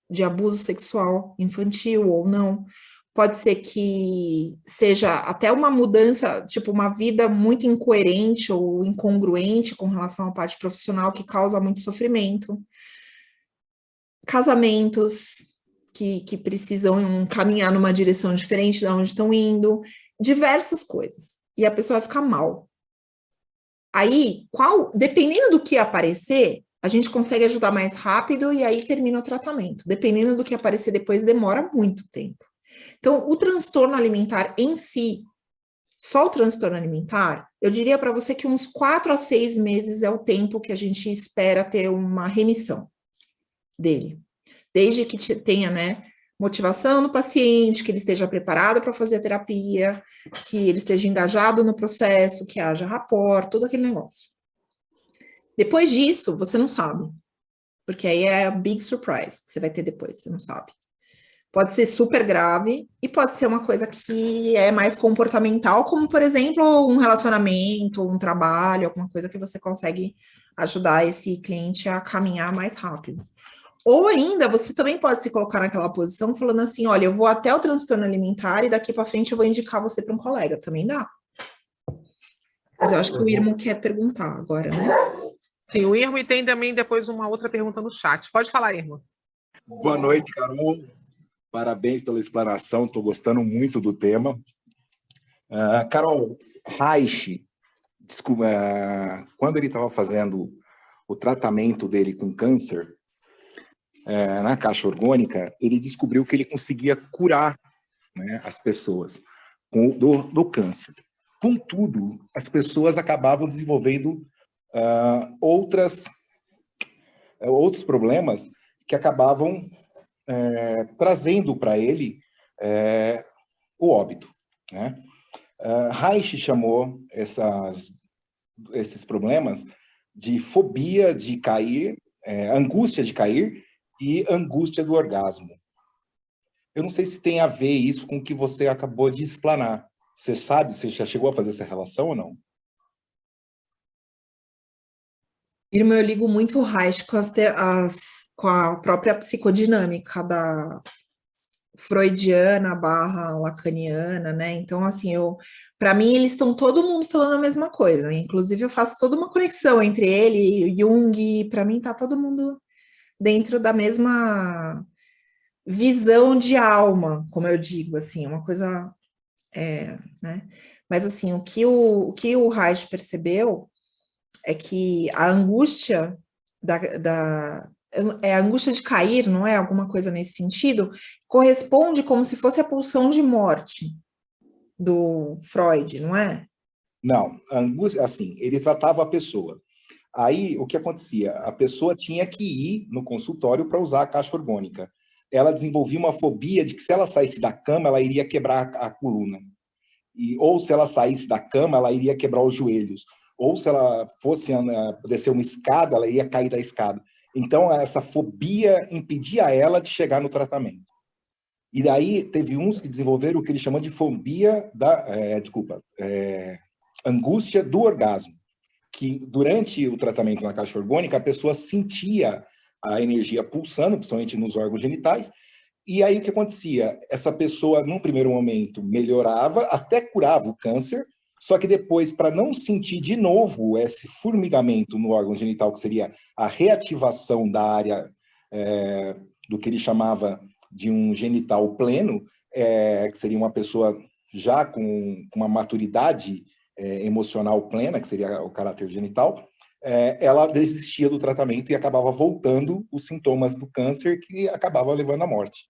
de abuso sexual infantil ou não. Pode ser que seja até uma mudança, tipo uma vida muito incoerente ou incongruente com relação à parte profissional que causa muito sofrimento. Casamentos que precisam caminhar numa direção diferente de onde estão indo, diversas coisas. E a pessoa vai ficar mal. Aí, dependendo do que aparecer, a gente consegue ajudar mais rápido e aí termina o tratamento. Dependendo do que aparecer depois, demora muito tempo. Então, o transtorno alimentar em si, só o transtorno alimentar, eu diria para você que uns 4 a 6 meses é o tempo que a gente espera ter uma remissão dele. Desde que tenha, né, motivação no paciente, que ele esteja preparado para fazer a terapia, que ele esteja engajado no processo, que haja rapport, todo aquele negócio. Depois disso, você não sabe, porque aí é a big surprise que você vai ter depois, você não sabe. Pode ser super grave e pode ser uma coisa que é mais comportamental, como, por exemplo, um relacionamento, um trabalho, alguma coisa que você consegue ajudar esse cliente a caminhar mais rápido. Ou ainda, você também pode se colocar naquela posição falando assim, olha, eu vou até o transtorno alimentar e daqui para frente eu vou indicar você para um colega. Também dá. Mas eu acho que o Irmo quer perguntar agora, né? Sim, o Irmo, e tem também depois uma outra pergunta no chat. Pode falar, Irmo. Boa noite, Carol. Parabéns pela explanação, estou gostando muito do tema. Carol, Reich, quando ele estava fazendo o tratamento dele com câncer, na caixa orgânica, ele descobriu que ele conseguia curar, né, as pessoas do câncer. Contudo, as pessoas acabavam desenvolvendo outros problemas que acabavam trazendo para ele o óbito, né? Reich chamou esses problemas de fobia de cair, angústia de cair e angústia do orgasmo. Eu não sei se tem a ver isso com o que você acabou de explanar. Você sabe, você já chegou a fazer essa relação ou não? Irmã, eu ligo muito o Reich com a própria psicodinâmica da freudiana / lacaniana, né? Então, assim, para mim, eles estão todo mundo falando a mesma coisa. Inclusive, eu faço toda uma conexão entre ele e Jung. Para mim, tá todo mundo dentro da mesma visão de alma, como eu digo, assim, uma coisa, né? Mas, assim, o que o Reich percebeu é que a angústia é a angústia de cair, não é? Alguma coisa nesse sentido, corresponde como se fosse a pulsão de morte do Freud, não é? Não, a angústia, assim, ele tratava a pessoa. Aí, o que acontecia? A pessoa tinha que ir no consultório para usar a caixa orgânica. Ela desenvolvia uma fobia de que se ela saísse da cama, ela iria quebrar a coluna. Ou se ela saísse da cama, ela iria quebrar os joelhos. Ou se ela fosse descer uma escada, ela ia cair da escada. Então, essa fobia impedia ela de chegar no tratamento. E daí, teve uns que desenvolveram o que ele chama de fobia angústia do orgasmo, que durante o tratamento na caixa orgânica, a pessoa sentia a energia pulsando, principalmente nos órgãos genitais, E aí o que acontecia? Essa pessoa, num primeiro momento, melhorava, até curava o câncer, só que depois, para não sentir de novo esse formigamento no órgão genital, que seria a reativação da área do que ele chamava de um genital pleno, que seria uma pessoa já com uma maturidade emocional plena, que seria o caráter genital, ela desistia do tratamento e acabava voltando os sintomas do câncer, que acabava levando à morte.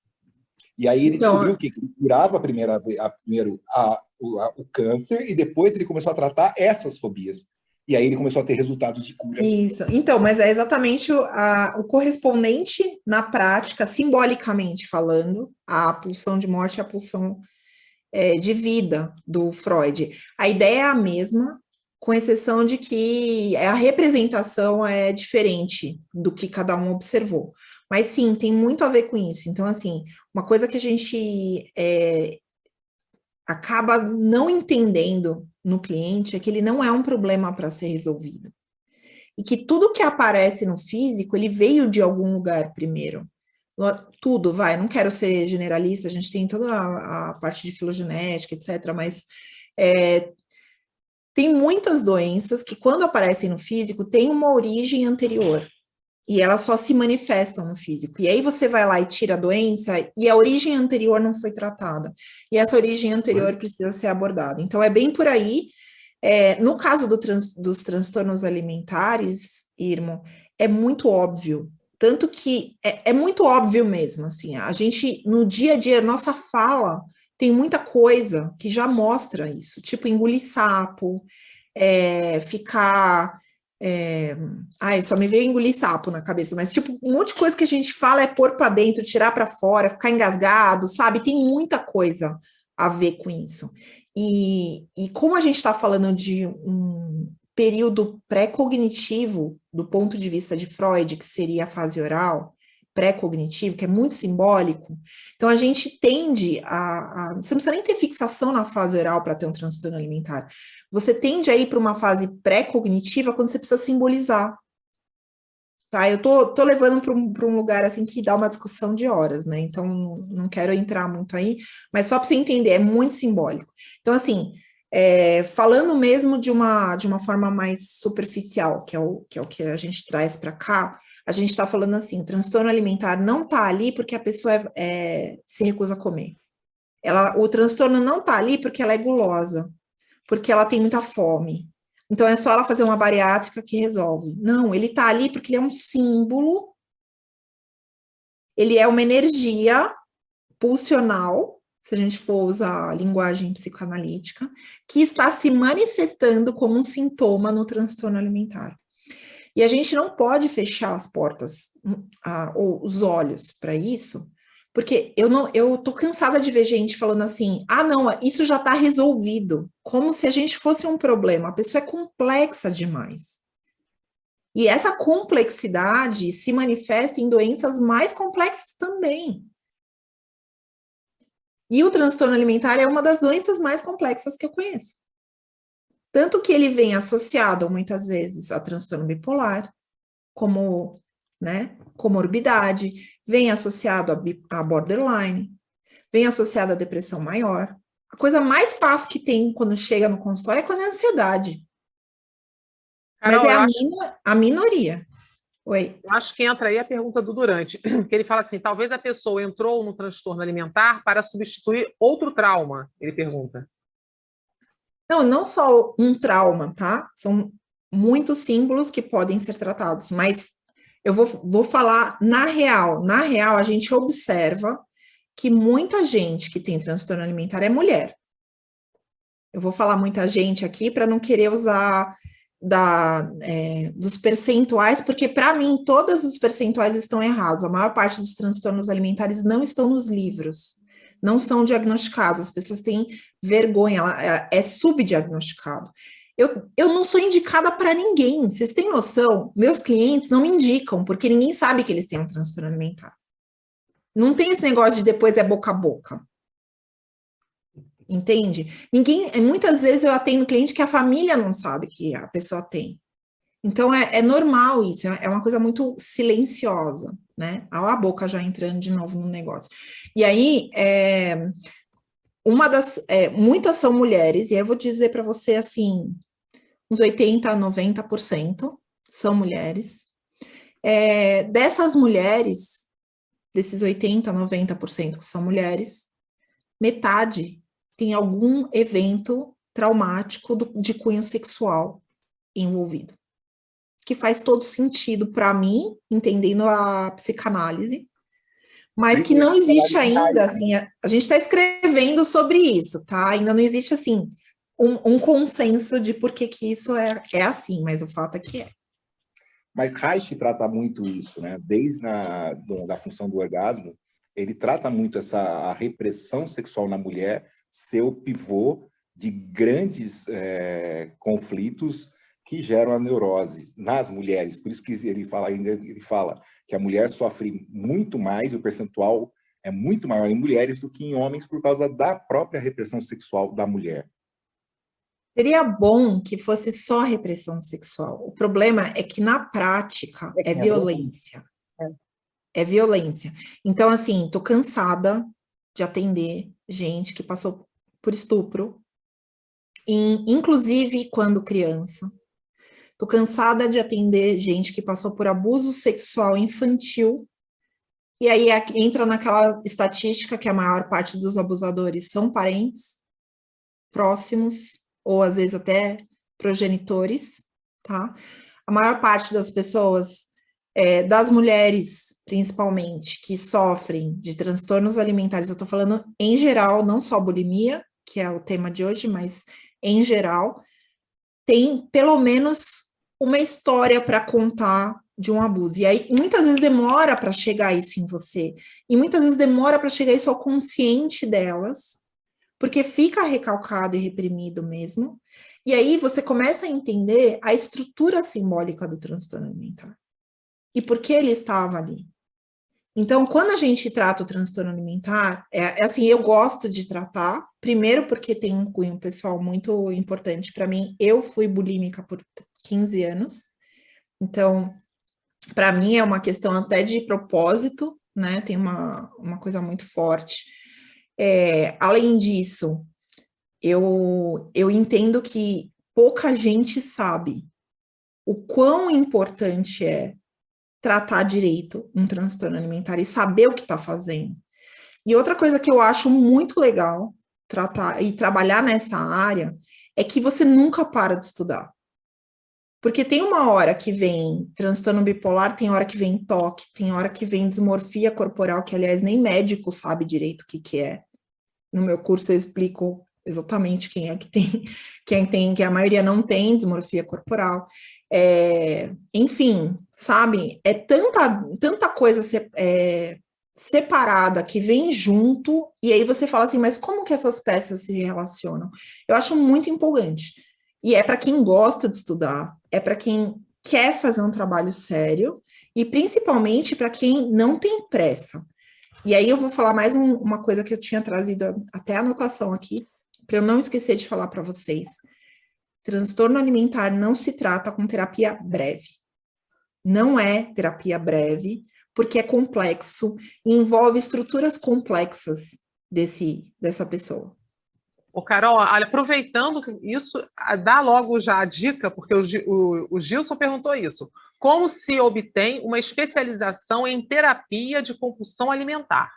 E aí ele descobriu que ele curava primeiro o câncer e depois ele começou a tratar essas fobias. E aí ele começou a ter resultados de cura. Isso. Então, mas é exatamente o correspondente na prática, simbolicamente falando, à pulsão de morte e à pulsão de vida do Freud. A ideia é a mesma, com exceção de que a representação é diferente do que cada um observou. Mas sim, tem muito a ver com isso. Então, assim, uma coisa que a gente acaba não entendendo no cliente é que ele não é um problema para ser resolvido. E que tudo que aparece no físico, ele veio de algum lugar primeiro. Tudo, não quero ser generalista, a gente tem toda a parte de filogenética, etc., mas tem muitas doenças que, quando aparecem no físico, têm uma origem anterior. E elas só se manifestam no físico. E aí você vai lá e tira a doença e a origem anterior não foi tratada. E essa origem anterior precisa ser abordada. Então, é bem por aí. No caso dos transtornos alimentares, Irmo, é muito óbvio. Tanto que é muito óbvio mesmo, assim. A gente, no dia a dia, nossa fala tem muita coisa que já mostra isso. Tipo, engolir sapo, ficar... só me veio engolir sapo na cabeça, mas tipo, um monte de coisa que a gente fala é pôr para dentro, tirar para fora, ficar engasgado, sabe? Tem muita coisa a ver com isso. E como a gente está falando de um período pré-cognitivo, do ponto de vista de Freud, que seria a fase oral, pré-cognitivo, que é muito simbólico, então a gente tende você não precisa nem ter fixação na fase oral para ter um transtorno alimentar, você tende a ir para uma fase pré-cognitiva quando você precisa simbolizar, tá? Eu tô levando para um lugar assim que dá uma discussão de horas, né? Então não quero entrar muito aí, mas só para você entender, é muito simbólico. Então, assim, falando mesmo de uma forma mais superficial, que é o que a gente traz para cá, a gente está falando assim, o transtorno alimentar não está ali porque a pessoa se recusa a comer. O transtorno não está ali porque ela é gulosa, porque ela tem muita fome. Então, é só ela fazer uma bariátrica que resolve. Não, ele está ali porque ele é um símbolo, ele é uma energia pulsional, se a gente for usar a linguagem psicoanalítica, que está se manifestando como um sintoma no transtorno alimentar. E a gente não pode fechar as portas ou os olhos para isso, porque eu tô cansada de ver gente falando assim, não, isso já está resolvido, como se a gente fosse um problema. A pessoa é complexa demais. E essa complexidade se manifesta em doenças mais complexas também. E o transtorno alimentar é uma das doenças mais complexas que eu conheço. Tanto que ele vem associado, muitas vezes, a transtorno bipolar, como, comorbidade, vem associado a borderline, vem associado à depressão maior. A coisa mais fácil que tem quando chega no consultório é quando é ansiedade. Carol, mas é a minoria. Oi. Eu acho que entra aí a pergunta do Durante, que ele fala assim, talvez a pessoa entrou no transtorno alimentar para substituir outro trauma, ele pergunta. Não só um trauma, tá? São muitos símbolos que podem ser tratados, mas eu vou falar na real. Na real, a gente observa que muita gente que tem transtorno alimentar é mulher. Eu vou falar muita gente aqui para não querer usar dos percentuais, porque para mim todos os percentuais estão errados. A maior parte dos transtornos alimentares não estão nos livros. Não são diagnosticados, as pessoas têm vergonha, é subdiagnosticado. Eu não sou indicada para ninguém, vocês têm noção? Meus clientes não me indicam, porque ninguém sabe que eles têm um transtorno alimentar. Não tem esse negócio de depois é boca a boca. Entende? Muitas vezes eu atendo cliente que a família não sabe que a pessoa tem. Então, é normal isso, é uma coisa muito silenciosa, né? Olha a boca já entrando de novo no negócio. E aí, muitas são mulheres, e eu vou dizer para você, assim, uns 80% a 90% são mulheres. Dessas mulheres, desses 80% a 90% que são mulheres, metade tem algum evento traumático de cunho sexual envolvido. Que faz todo sentido para mim, entendendo a psicanálise, mas que não existe ainda, assim, a gente está escrevendo sobre isso, tá? Ainda não existe, assim, um consenso de por que isso é assim, mas o fato é que é. Mas Reich trata muito isso, né? Desde da função do orgasmo, ele trata muito a repressão sexual na mulher ser o pivô de grandes conflitos que geram a neurose nas mulheres. Por isso que ele fala que a mulher sofre muito mais, e o percentual é muito maior em mulheres do que em homens por causa da própria repressão sexual da mulher. Seria bom que fosse só repressão sexual. O problema é que, na prática, é violência. É violência. Então, assim, tô cansada de atender gente que passou por estupro, inclusive quando criança. Tô cansada de atender gente que passou por abuso sexual infantil, e aí entra naquela estatística que a maior parte dos abusadores são parentes próximos, ou às vezes até progenitores, tá? A maior parte das pessoas, das mulheres, principalmente, que sofrem de transtornos alimentares, eu tô falando em geral, não só bulimia, que é o tema de hoje, mas em geral, tem pelo menos uma história para contar de um abuso. E aí, muitas vezes demora para chegar isso em você. E muitas vezes demora para chegar isso ao consciente delas, porque fica recalcado e reprimido mesmo. E aí você começa a entender a estrutura simbólica do transtorno alimentar. E por que ele estava ali. Então, quando a gente trata o transtorno alimentar, assim, eu gosto de tratar, primeiro porque tem um cunho pessoal muito importante para mim. Eu fui bulímica por 15 anos, então, para mim é uma questão até de propósito, né? Tem uma coisa muito forte. Além disso, eu entendo que pouca gente sabe o quão importante é tratar direito um transtorno alimentar e saber o que está fazendo. E outra coisa que eu acho muito legal tratar e trabalhar nessa área é que você nunca para de estudar. Porque tem uma hora que vem transtorno bipolar, tem hora que vem TOC, tem hora que vem dismorfia corporal, que aliás nem médico sabe direito o que é. No meu curso eu explico exatamente quem é que tem, que a maioria não tem dismorfia corporal. Enfim, sabe? É tanta coisa separada que vem junto, e aí você fala assim, mas como que essas peças se relacionam? Eu acho muito empolgante. E é para quem gosta de estudar, é para quem quer fazer um trabalho sério, e principalmente para quem não tem pressa. E aí eu vou falar mais uma coisa que eu tinha trazido até a anotação aqui, para eu não esquecer de falar para vocês. Transtorno alimentar não se trata com terapia breve. Não é terapia breve, porque é complexo e envolve estruturas complexas dessa pessoa. Ô, Carol, olha, aproveitando isso, dá logo já a dica, porque o Gilson perguntou isso. Como se obtém uma especialização em terapia de compulsão alimentar?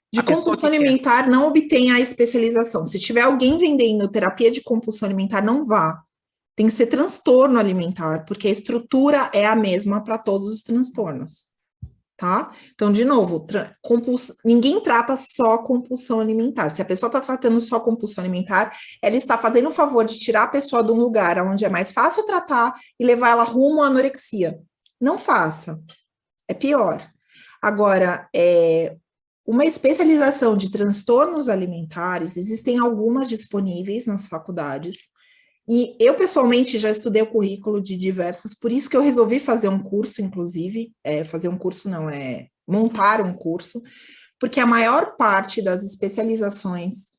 De compulsão alimentar, não obtenha a especialização. Se tiver alguém vendendo terapia de compulsão alimentar, não vá. Tem que ser transtorno alimentar, porque a estrutura é a mesma para todos os transtornos. Tá? Então, de novo, ninguém trata só compulsão alimentar. Se a pessoa está tratando só compulsão alimentar, ela está fazendo o favor de tirar a pessoa de um lugar onde é mais fácil tratar e levar ela rumo à anorexia. Não faça. É pior. Agora, uma especialização de transtornos alimentares, existem algumas disponíveis nas faculdades. E eu, pessoalmente, já estudei o currículo de diversas, por isso que eu resolvi fazer um curso, inclusive, fazer um curso não, montar um curso, porque a maior parte das especializações,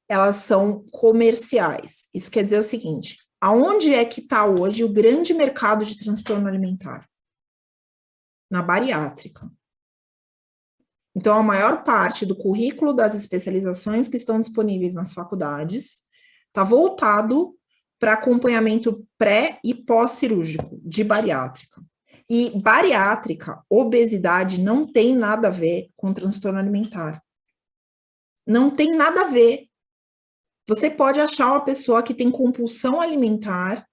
elas são comerciais. Isso quer dizer o seguinte, aonde é que está hoje o grande mercado de transtorno alimentar? Na bariátrica. Então, a maior parte do currículo das especializações que estão disponíveis nas faculdades está voltado para acompanhamento pré e pós-cirúrgico de bariátrica. E bariátrica, obesidade, não tem nada a ver com transtorno alimentar. Não tem nada a ver. Você pode achar uma pessoa que tem compulsão alimentar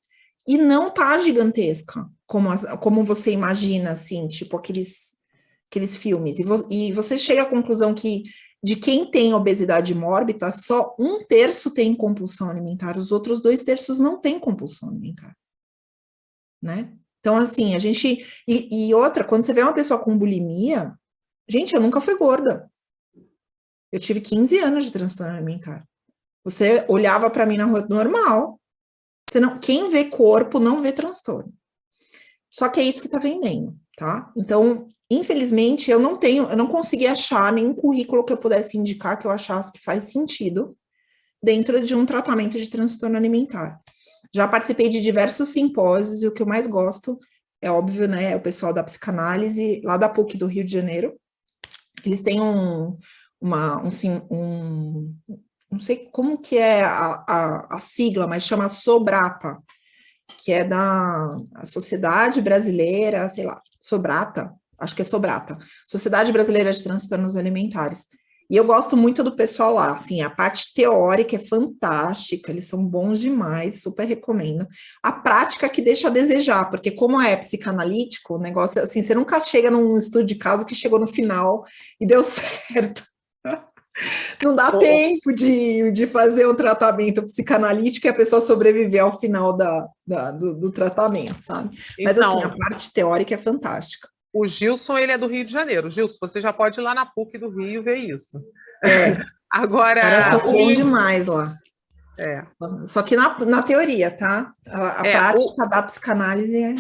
e não tá gigantesca, como você imagina, assim, tipo aqueles filmes. E você chega à conclusão que de quem tem obesidade mórbida, só 1/3 tem compulsão alimentar, os outros 2/3 não têm compulsão alimentar, né? Então, assim, a gente... E outra, quando você vê uma pessoa com bulimia, gente, eu nunca fui gorda. Eu tive 15 anos de transtorno alimentar. Você olhava para mim na rua normal. Quem vê corpo não vê transtorno. Só que é isso que está vendendo, tá? Então, infelizmente, eu não consegui achar nenhum currículo que eu pudesse indicar que eu achasse que faz sentido dentro de um tratamento de transtorno alimentar. Já participei de diversos simpósios e o que eu mais gosto é óbvio, né? É o pessoal da psicanálise lá da PUC do Rio de Janeiro. Eles têm não sei como que é a sigla, mas chama SOBRAPA, que é da Sociedade Brasileira, sei lá, Sobrata, acho que é Sobrata, Sociedade Brasileira de Transtornos Alimentares. E eu gosto muito do pessoal lá, assim, a parte teórica é fantástica, eles são bons demais, super recomendo. A prática que deixa a desejar, porque como é psicanalítico, o negócio, assim, você nunca chega num estudo de caso que chegou no final e deu certo. Não dá tempo de fazer um tratamento psicanalítico e a pessoa sobreviver ao final do tratamento, sabe? Mas, então, assim, a parte teórica é fantástica. O Gilson, ele é do Rio de Janeiro. Gilson, você já pode ir lá na PUC do Rio ver isso. Agora... Parece bom demais lá. Só que na teoria, tá? A prática da psicanálise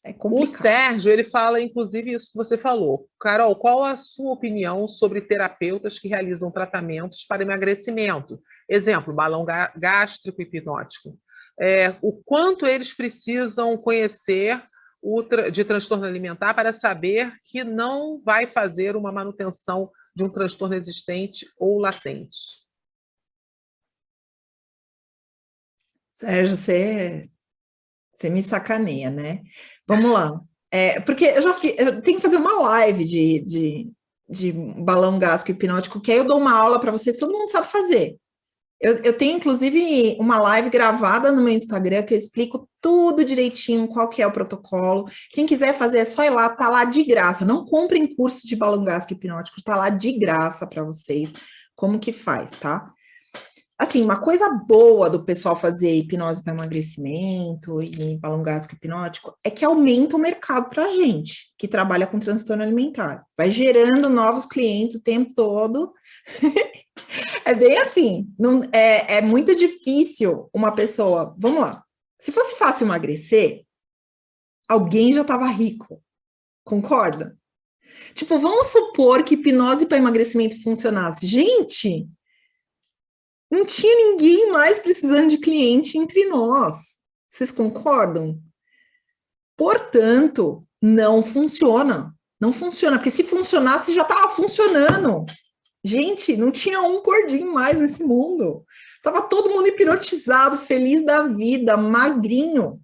é complicado. O Sérgio, ele fala, inclusive, isso que você falou. Carol, qual a sua opinião sobre terapeutas que realizam tratamentos para emagrecimento? Exemplo, balão gástrico e hipnótico. O quanto eles precisam conhecer de transtorno alimentar para saber que não vai fazer uma manutenção de um transtorno existente ou latente? Sérgio, você me sacaneia, né? Vamos lá. Porque eu tenho que fazer uma live de balão gástrico hipnótico, que aí eu dou uma aula para vocês, todo mundo sabe fazer. Eu tenho, inclusive, uma live gravada no meu Instagram que eu explico tudo direitinho, qual que é o protocolo. Quem quiser fazer é só ir lá, tá lá de graça. Não comprem curso de balão gástrico hipnótico, tá lá de graça para vocês, como que faz, tá? Assim, uma coisa boa do pessoal fazer hipnose para emagrecimento e balão gástrico hipnótico é que aumenta o mercado para a gente, que trabalha com transtorno alimentar. Vai gerando novos clientes o tempo todo. É bem assim, é muito difícil uma pessoa... Vamos lá, se fosse fácil emagrecer, alguém já estava rico, concorda? Tipo, vamos supor que hipnose para emagrecimento funcionasse. Gente, não tinha ninguém mais precisando de cliente entre nós. Vocês concordam? Portanto, não funciona. Não funciona, porque se funcionasse, já estava funcionando. Gente, não tinha um gordinho mais nesse mundo. Tava todo mundo hipnotizado, feliz da vida, magrinho.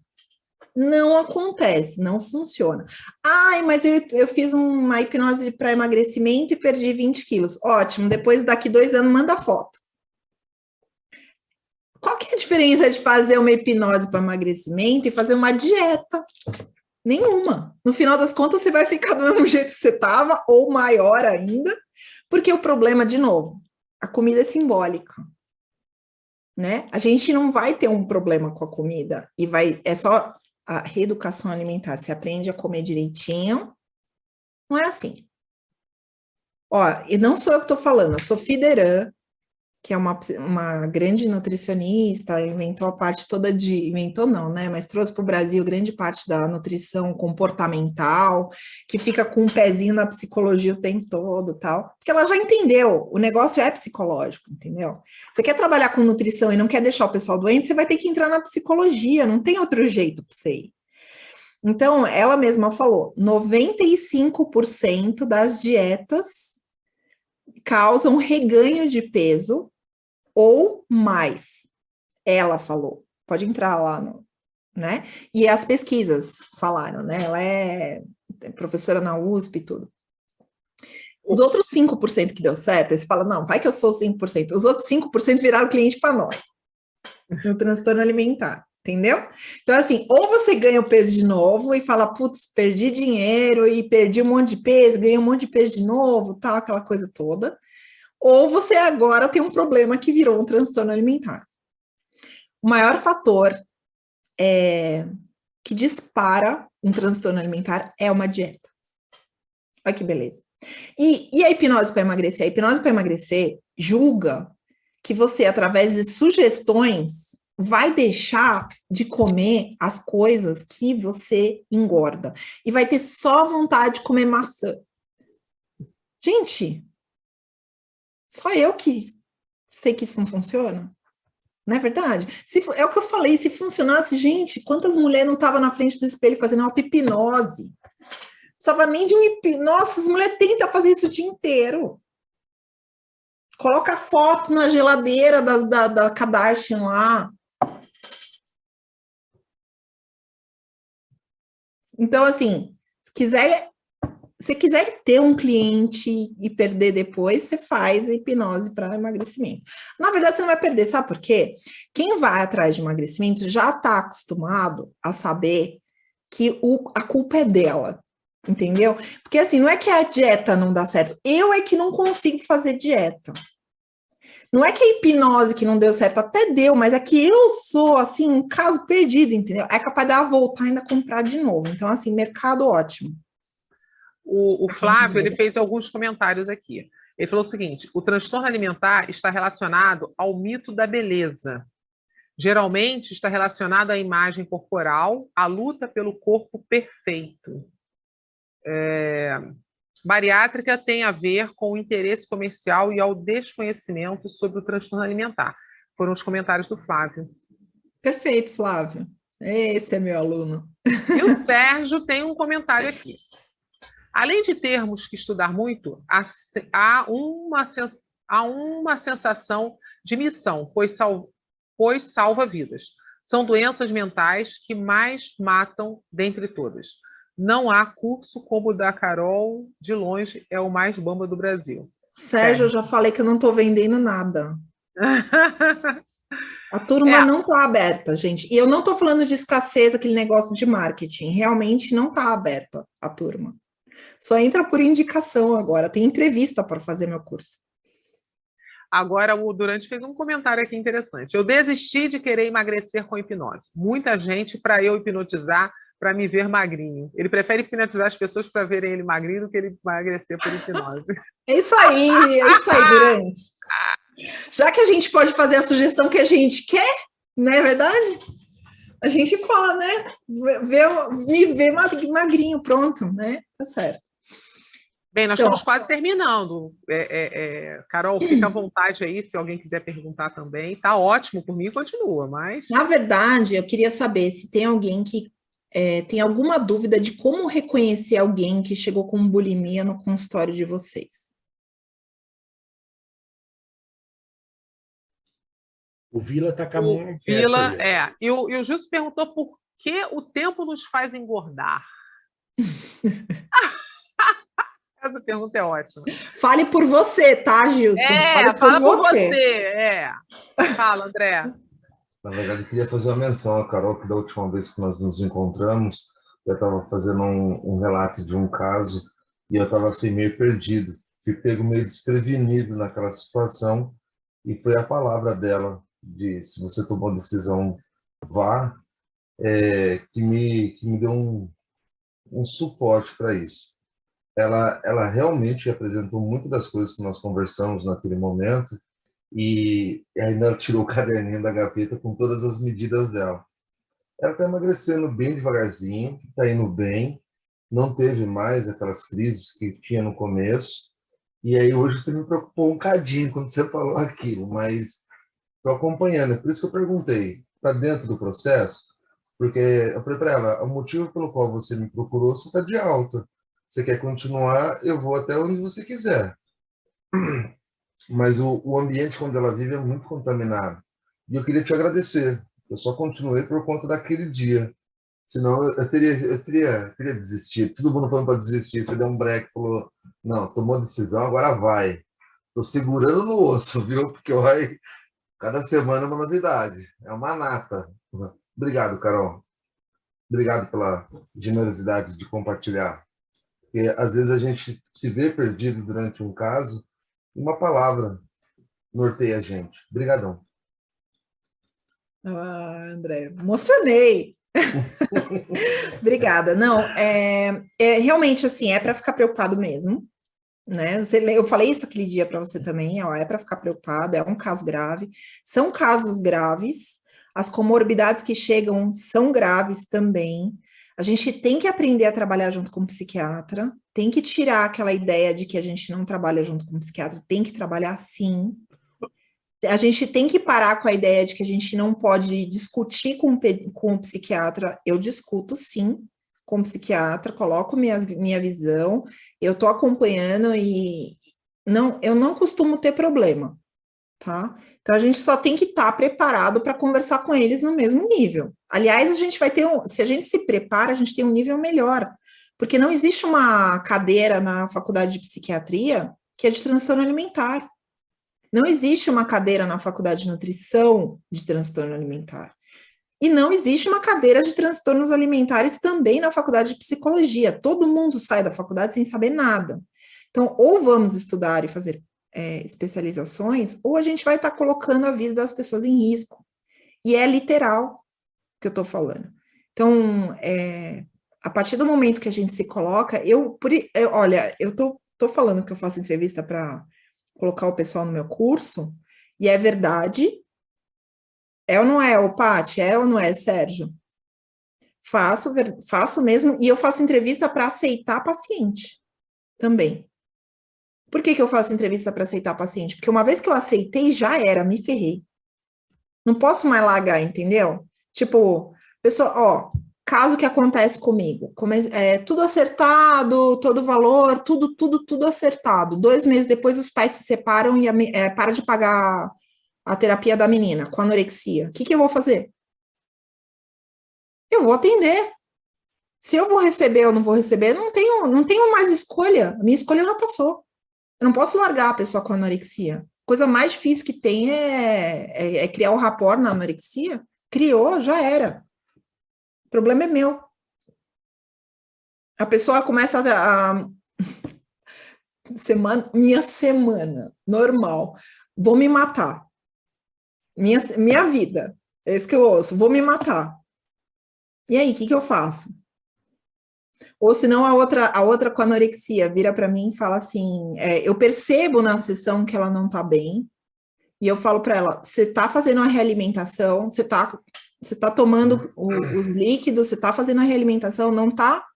Não acontece, não funciona. Ai, mas eu fiz uma hipnose para emagrecimento e perdi 20 quilos. Ótimo, depois daqui 2 anos manda foto. Qual que é a diferença de fazer uma hipnose para emagrecimento e fazer uma dieta? Nenhuma. No final das contas, você vai ficar do mesmo jeito que você estava, ou maior ainda, porque o problema, de novo, a comida é simbólica, né? A gente não vai ter um problema com a comida, é só a reeducação alimentar. Você aprende a comer direitinho, não é assim. Ó, e não sou eu que estou falando, a Sophie Deran, que é uma grande nutricionista, inventou a parte toda de... Inventou não, né? Mas trouxe para o Brasil grande parte da nutrição comportamental, que fica com um pezinho na psicologia o tempo todo, tal. Porque ela já entendeu, o negócio é psicológico, entendeu? Você quer trabalhar com nutrição e não quer deixar o pessoal doente, você vai ter que entrar na psicologia, não tem outro jeito para você ir. Então, ela mesma falou, 95% das dietas causam reganho de peso ou mais. Ela falou. Pode entrar lá, né? E as pesquisas falaram, né? Ela é professora na USP e tudo. Os outros 5% que deu certo, você fala, não, vai que eu sou 5%. Os outros 5% viraram cliente para nós, no transtorno alimentar. Entendeu? Então, assim, ou você ganha o peso de novo e fala, putz, perdi dinheiro e perdi um monte de peso, ganhei um monte de peso de novo, tal, aquela coisa toda. Ou você agora tem um problema que virou um transtorno alimentar. O maior fator que dispara um transtorno alimentar é uma dieta. Olha que beleza. E a hipnose para emagrecer? A hipnose para emagrecer julga que você, através de sugestões, vai deixar de comer as coisas que você engorda. E vai ter só vontade de comer maçã. Gente, só eu que sei que isso não funciona. Não é verdade? É o que eu falei, se funcionasse, gente, quantas mulheres não estavam na frente do espelho fazendo auto-hipnose? Não precisava nem de um hipnose. Nossa, as mulheres tentam fazer isso o dia inteiro. Coloca foto na geladeira da Kardashian lá. Então, assim, se quiser ter um cliente e perder depois, você faz hipnose para emagrecimento. Na verdade, você não vai perder, sabe por quê? Quem vai atrás de emagrecimento já está acostumado a saber que a culpa é dela, entendeu? Porque assim, não é que a dieta não dá certo, eu é que não consigo fazer dieta. Não é que a hipnose que não deu certo, até deu, mas é que eu sou, assim, um caso perdido, entendeu? É capaz de ela voltar e ainda comprar de novo. Então, assim, mercado ótimo. O Flávio, ele fez alguns comentários aqui. Ele falou o seguinte, o transtorno alimentar está relacionado ao mito da beleza. Geralmente está relacionado à imagem corporal, à luta pelo corpo perfeito. Bariátrica tem a ver com o interesse comercial e ao desconhecimento sobre o transtorno alimentar. Foram os comentários do Flávio. Perfeito, Flávio. Esse é meu aluno. E o Sérgio tem um comentário aqui. Além de termos que estudar muito, há uma sensação de missão, pois salva vidas. São doenças mentais que mais matam dentre todas. Não há curso como o da Carol, de longe é o mais bamba do Brasil. Sérgio, eu já falei que eu não estou vendendo nada. A turma não está aberta, gente. E eu não estou falando de escassez, aquele negócio de marketing. Realmente não está aberta a turma. Só entra por indicação agora. Tem entrevista para fazer meu curso. Agora, o Durante fez um comentário aqui interessante. Eu desisti de querer emagrecer com hipnose. Muita gente para eu hipnotizar para me ver magrinho. Ele prefere hipnotizar as pessoas para verem ele magrinho do que ele emagrecer por hipnose. É isso aí, Durante. Já que a gente pode fazer a sugestão que a gente quer, não é verdade? A gente fala, né? Me vê magrinho, pronto, né? Tá certo. Bem, nós estamos quase terminando. Carol, fica à vontade aí, se alguém quiser perguntar também. Tá ótimo, por mim continua, mas... Na verdade, eu queria saber se tem alguém que tem alguma dúvida de como reconhecer alguém que chegou com bulimia no consultório de vocês. O Vila está com a mão aberta. Vila, E o Gilson perguntou por que o tempo nos faz engordar. Essa pergunta é ótima. Fale por você, tá, Gilson? Fala por você. Fala, André. Na verdade, eu queria fazer uma menção a Carol, que da última vez que nós nos encontramos, eu estava fazendo um relato de um caso e eu estava assim meio perdido. Fui pego meio desprevenido naquela situação e foi a palavra dela de se você tomou a decisão, vá, que me deu um suporte para isso. Ela realmente apresentou muitas das coisas que nós conversamos naquele momento E ainda ela tirou o caderninho da gaveta com todas as medidas dela. Ela está emagrecendo bem devagarzinho, está indo bem, não teve mais aquelas crises que tinha no começo. E aí hoje você me preocupou um cadinho quando você falou aquilo, mas estou acompanhando. É por isso que eu perguntei, está dentro do processo? Porque eu falei para ela, o motivo pelo qual você me procurou, você está de alta. Você quer continuar, eu vou até onde você quiser. Mas o ambiente onde ela vive é muito contaminado. E eu queria te agradecer. Eu só continuei por conta daquele dia. Senão eu teria desistido. Todo mundo falando para desistir. Você deu um break, falou, não, tomou a decisão, agora vai. Estou segurando no osso, viu? Porque vai, cada semana é uma novidade. É uma nata. Obrigado, Carol. Obrigado pela generosidade de compartilhar. Porque às vezes a gente se vê perdido durante um caso, e uma palavra norteia a gente. Obrigadão. Ah, André, emocionei. Obrigada. Não, realmente assim, é para ficar preocupado mesmo, né? Eu falei isso aquele dia para você também, ó, é para ficar preocupado, é um caso grave. São casos graves, as comorbidades que chegam são graves também. A gente tem que aprender a trabalhar junto com o psiquiatra, tem que tirar aquela ideia de que a gente não trabalha junto com o psiquiatra, tem que trabalhar sim. A gente tem que parar com a ideia de que a gente não pode discutir com o psiquiatra. Eu discuto, sim, com o psiquiatra, coloco minha visão, eu estou acompanhando e eu não costumo ter problema, tá? Então, a gente só tem que estar preparado para conversar com eles no mesmo nível. Aliás, a gente vai ter, se a gente se prepara, a gente tem um nível melhor, porque não existe uma cadeira na faculdade de psiquiatria que é de transtorno alimentar. Não existe uma cadeira na faculdade de nutrição de transtorno alimentar. E não existe uma cadeira de transtornos alimentares também na faculdade de psicologia. Todo mundo sai da faculdade sem saber nada. Então, ou vamos estudar e fazer especializações, ou a gente vai estar colocando a vida das pessoas em risco. E é literal que eu estou falando. Então, a partir do momento que a gente se coloca, olha, eu estou falando que eu faço entrevista para colocar o pessoal no meu curso, e é verdade. É ou não é, ô Paty? É ou não é, Sérgio? Faço mesmo, e eu faço entrevista para aceitar paciente também. Por que eu faço entrevista para aceitar paciente? Porque uma vez que eu aceitei, já era, me ferrei. Não posso mais largar, entendeu? Tipo, pessoa, ó, caso que acontece comigo, tudo acertado, todo valor, tudo acertado. 2 meses depois, os pais se separam e para de pagar a terapia da menina com anorexia. O que eu vou fazer? Eu vou atender. Se eu vou receber ou não vou receber, não tenho mais escolha. A minha escolha já passou. Eu não posso largar a pessoa com anorexia. A coisa mais difícil que tem é criar o rapport na anorexia. Criou, já era. O problema é meu. A pessoa começa minha semana normal. Vou me matar. Minha vida. É isso que eu ouço. Vou me matar. E aí, o que eu faço? Ou senão a outra com anorexia vira para mim e fala assim, eu percebo na sessão que ela não está bem, e eu falo para ela, você está fazendo a realimentação, você tá tomando os líquidos, você está fazendo a realimentação, não está?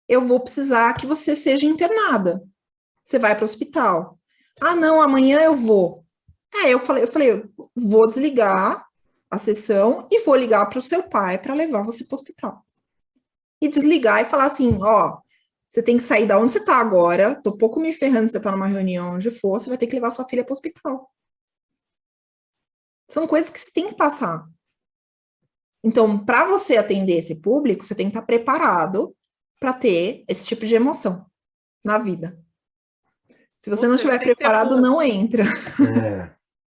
Eu vou precisar que você seja internada. Você vai para o hospital. Ah, não, amanhã eu vou. Eu falei, vou desligar a sessão e vou ligar para o seu pai para levar você para o hospital. E desligar e falar assim, ó, você tem que sair da onde você está agora, tô pouco me ferrando, você está numa reunião onde for, você vai ter que levar sua filha para o hospital. São coisas que você tem que passar. Então, para você atender esse público, você tem que estar preparado para ter esse tipo de emoção na vida. Se você não estiver preparado, não entra.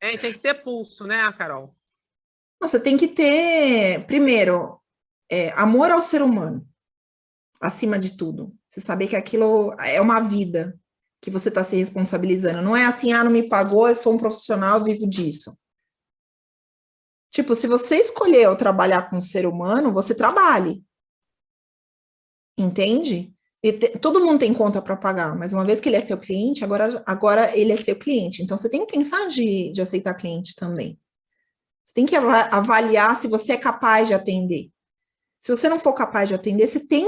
Tem que ter pulso, né, Carol? Você tem que ter, primeiro, amor ao ser humano, acima de tudo. Você saber que aquilo é uma vida que você está se responsabilizando. Não é assim, não me pagou, eu sou um profissional, eu vivo disso. Tipo, se você escolheu trabalhar com o ser humano, você trabalhe. Entende? Todo mundo tem conta para pagar, mas uma vez que ele é seu cliente, agora ele é seu cliente. Então, você tem que pensar de aceitar cliente também. Você tem que avaliar se você é capaz de atender. Se você não for capaz de atender, você tem,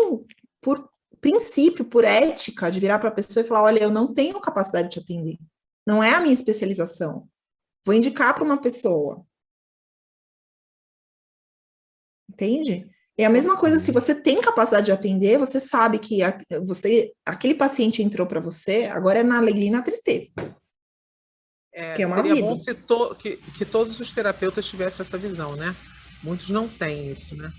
por princípio, por ética, de virar para a pessoa e falar, olha, eu não tenho capacidade de te atender. Não é a minha especialização. Vou indicar para uma pessoa. Entende? É a mesma coisa, se você tem capacidade de atender, você sabe que aquele paciente entrou para você, agora é na alegria e na tristeza. Que é uma seria vida. bom se que todos os terapeutas tivessem essa visão, né? Muitos não têm isso, né?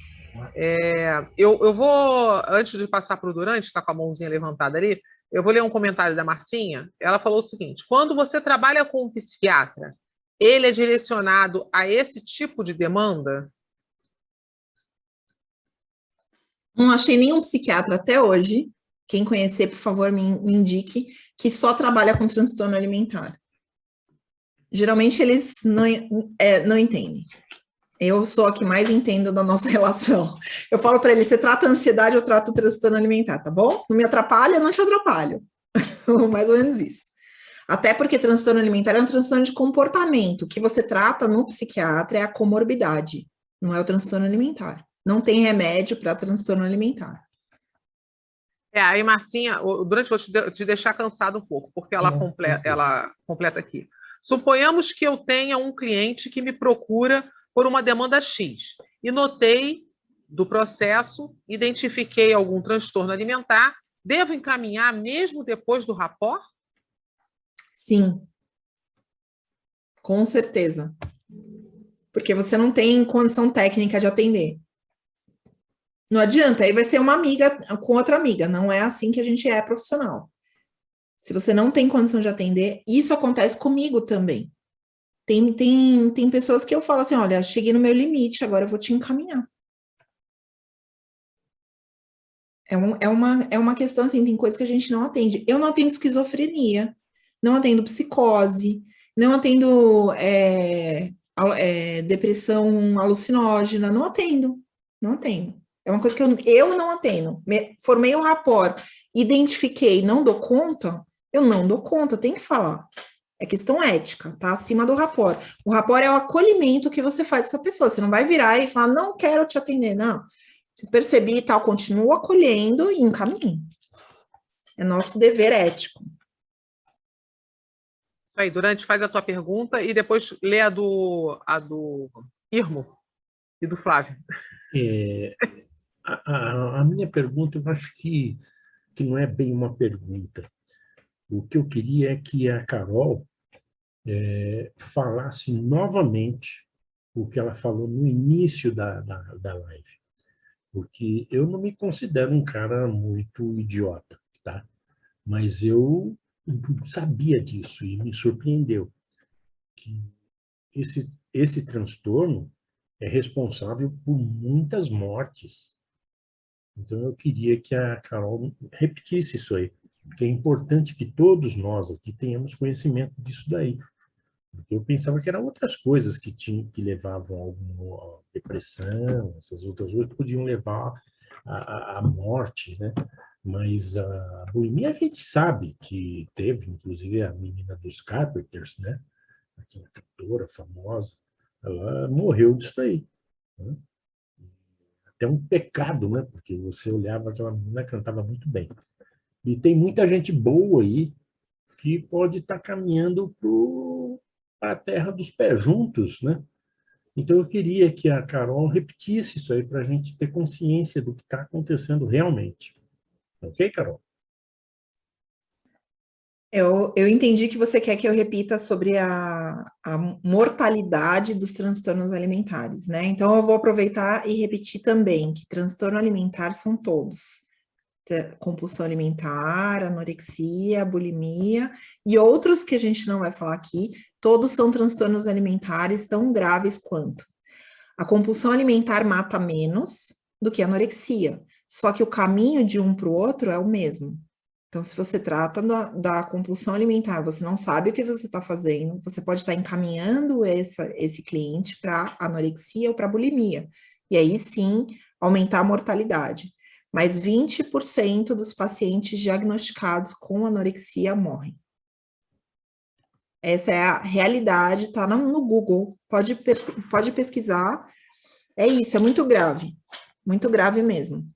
Eu vou, antes de passar para o Durante, está com a mãozinha levantada ali, eu vou ler um comentário da Marcinha. Ela falou o seguinte: quando você trabalha com um psiquiatra, ele é direcionado a esse tipo de demanda? Não achei nenhum psiquiatra até hoje, quem conhecer, por favor, me indique, que só trabalha com transtorno alimentar. Geralmente eles não entendem. Eu sou a que mais entendo da nossa relação. Eu falo para ele, você trata a ansiedade, eu trato o transtorno alimentar, tá bom? Não me atrapalha, não te atrapalho. Mais ou menos isso. Até porque transtorno alimentar é um transtorno de comportamento. O que você trata no psiquiatra é a comorbidade, não é o transtorno alimentar. Não tem remédio para transtorno alimentar. Aí, Marcinha, Durante vou te deixar cansado um pouco, porque ela completa aqui. Suponhamos que eu tenha um cliente que me procura por uma demanda X e notei do processo, identifiquei algum transtorno alimentar, devo encaminhar mesmo depois do rapport? Sim. Com certeza. Porque você não tem condição técnica de atender. Não adianta, aí vai ser uma amiga com outra amiga, não é assim que a gente é profissional. Se você não tem condição de atender, isso acontece comigo também. Tem pessoas que eu falo assim, olha, cheguei no meu limite, agora eu vou te encaminhar. É uma questão assim, tem coisas que a gente não atende. Eu não atendo esquizofrenia, não atendo psicose, não atendo depressão alucinógena, não atendo. É uma coisa que eu não atendo. Formei um rapport, identifiquei, não dou conta, eu não dou conta, eu tenho que falar. É questão ética, tá acima do rapport. O rapport é o acolhimento que você faz dessa pessoa. Você não vai virar e falar, não quero te atender, não. Se percebi e tal, continuo acolhendo e encaminho. É nosso dever ético. Isso aí, Durante, faz a tua pergunta e depois lê a do Irmo e do Flávio. A minha pergunta, eu acho que não é bem uma pergunta. O que eu queria é que a Carol falasse novamente o que ela falou no início da live. Porque eu não me considero um cara muito idiota, tá? Mas eu sabia disso e me surpreendeu. Que esse transtorno é responsável por muitas mortes. Então, eu queria que a Carol repetisse isso aí, porque é importante que todos nós aqui tenhamos conhecimento disso daí. Porque eu pensava que eram outras coisas que levavam a alguma depressão, essas outras coisas podiam levar à morte, né? Mas a bulimia a gente sabe que teve, inclusive a menina dos Carpenters, né? Aquela cantora famosa, ela morreu disso aí. Né? Até um pecado, né? Porque você olhava, aquela menina cantava muito bem. E tem muita gente boa aí que pode estar caminhando para a terra dos pés juntos, né? Então eu queria que a Carol repetisse isso aí para a gente ter consciência do que está acontecendo realmente. Ok, Carol? Eu entendi que você quer que eu repita sobre a mortalidade dos transtornos alimentares, né? Então, eu vou aproveitar e repetir também que transtorno alimentar são todos. Compulsão alimentar, anorexia, bulimia e outros que a gente não vai falar aqui, todos são transtornos alimentares tão graves quanto. A compulsão alimentar mata menos do que a anorexia, só que o caminho de um para o outro é o mesmo. Então, se você trata da compulsão alimentar, você não sabe o que você está fazendo, você pode estar encaminhando esse cliente para anorexia ou para bulimia. E aí sim, aumentar a mortalidade. mas 20% dos pacientes diagnosticados com anorexia morrem. Essa é a realidade, está no Google, pode pesquisar. É isso, é muito grave mesmo.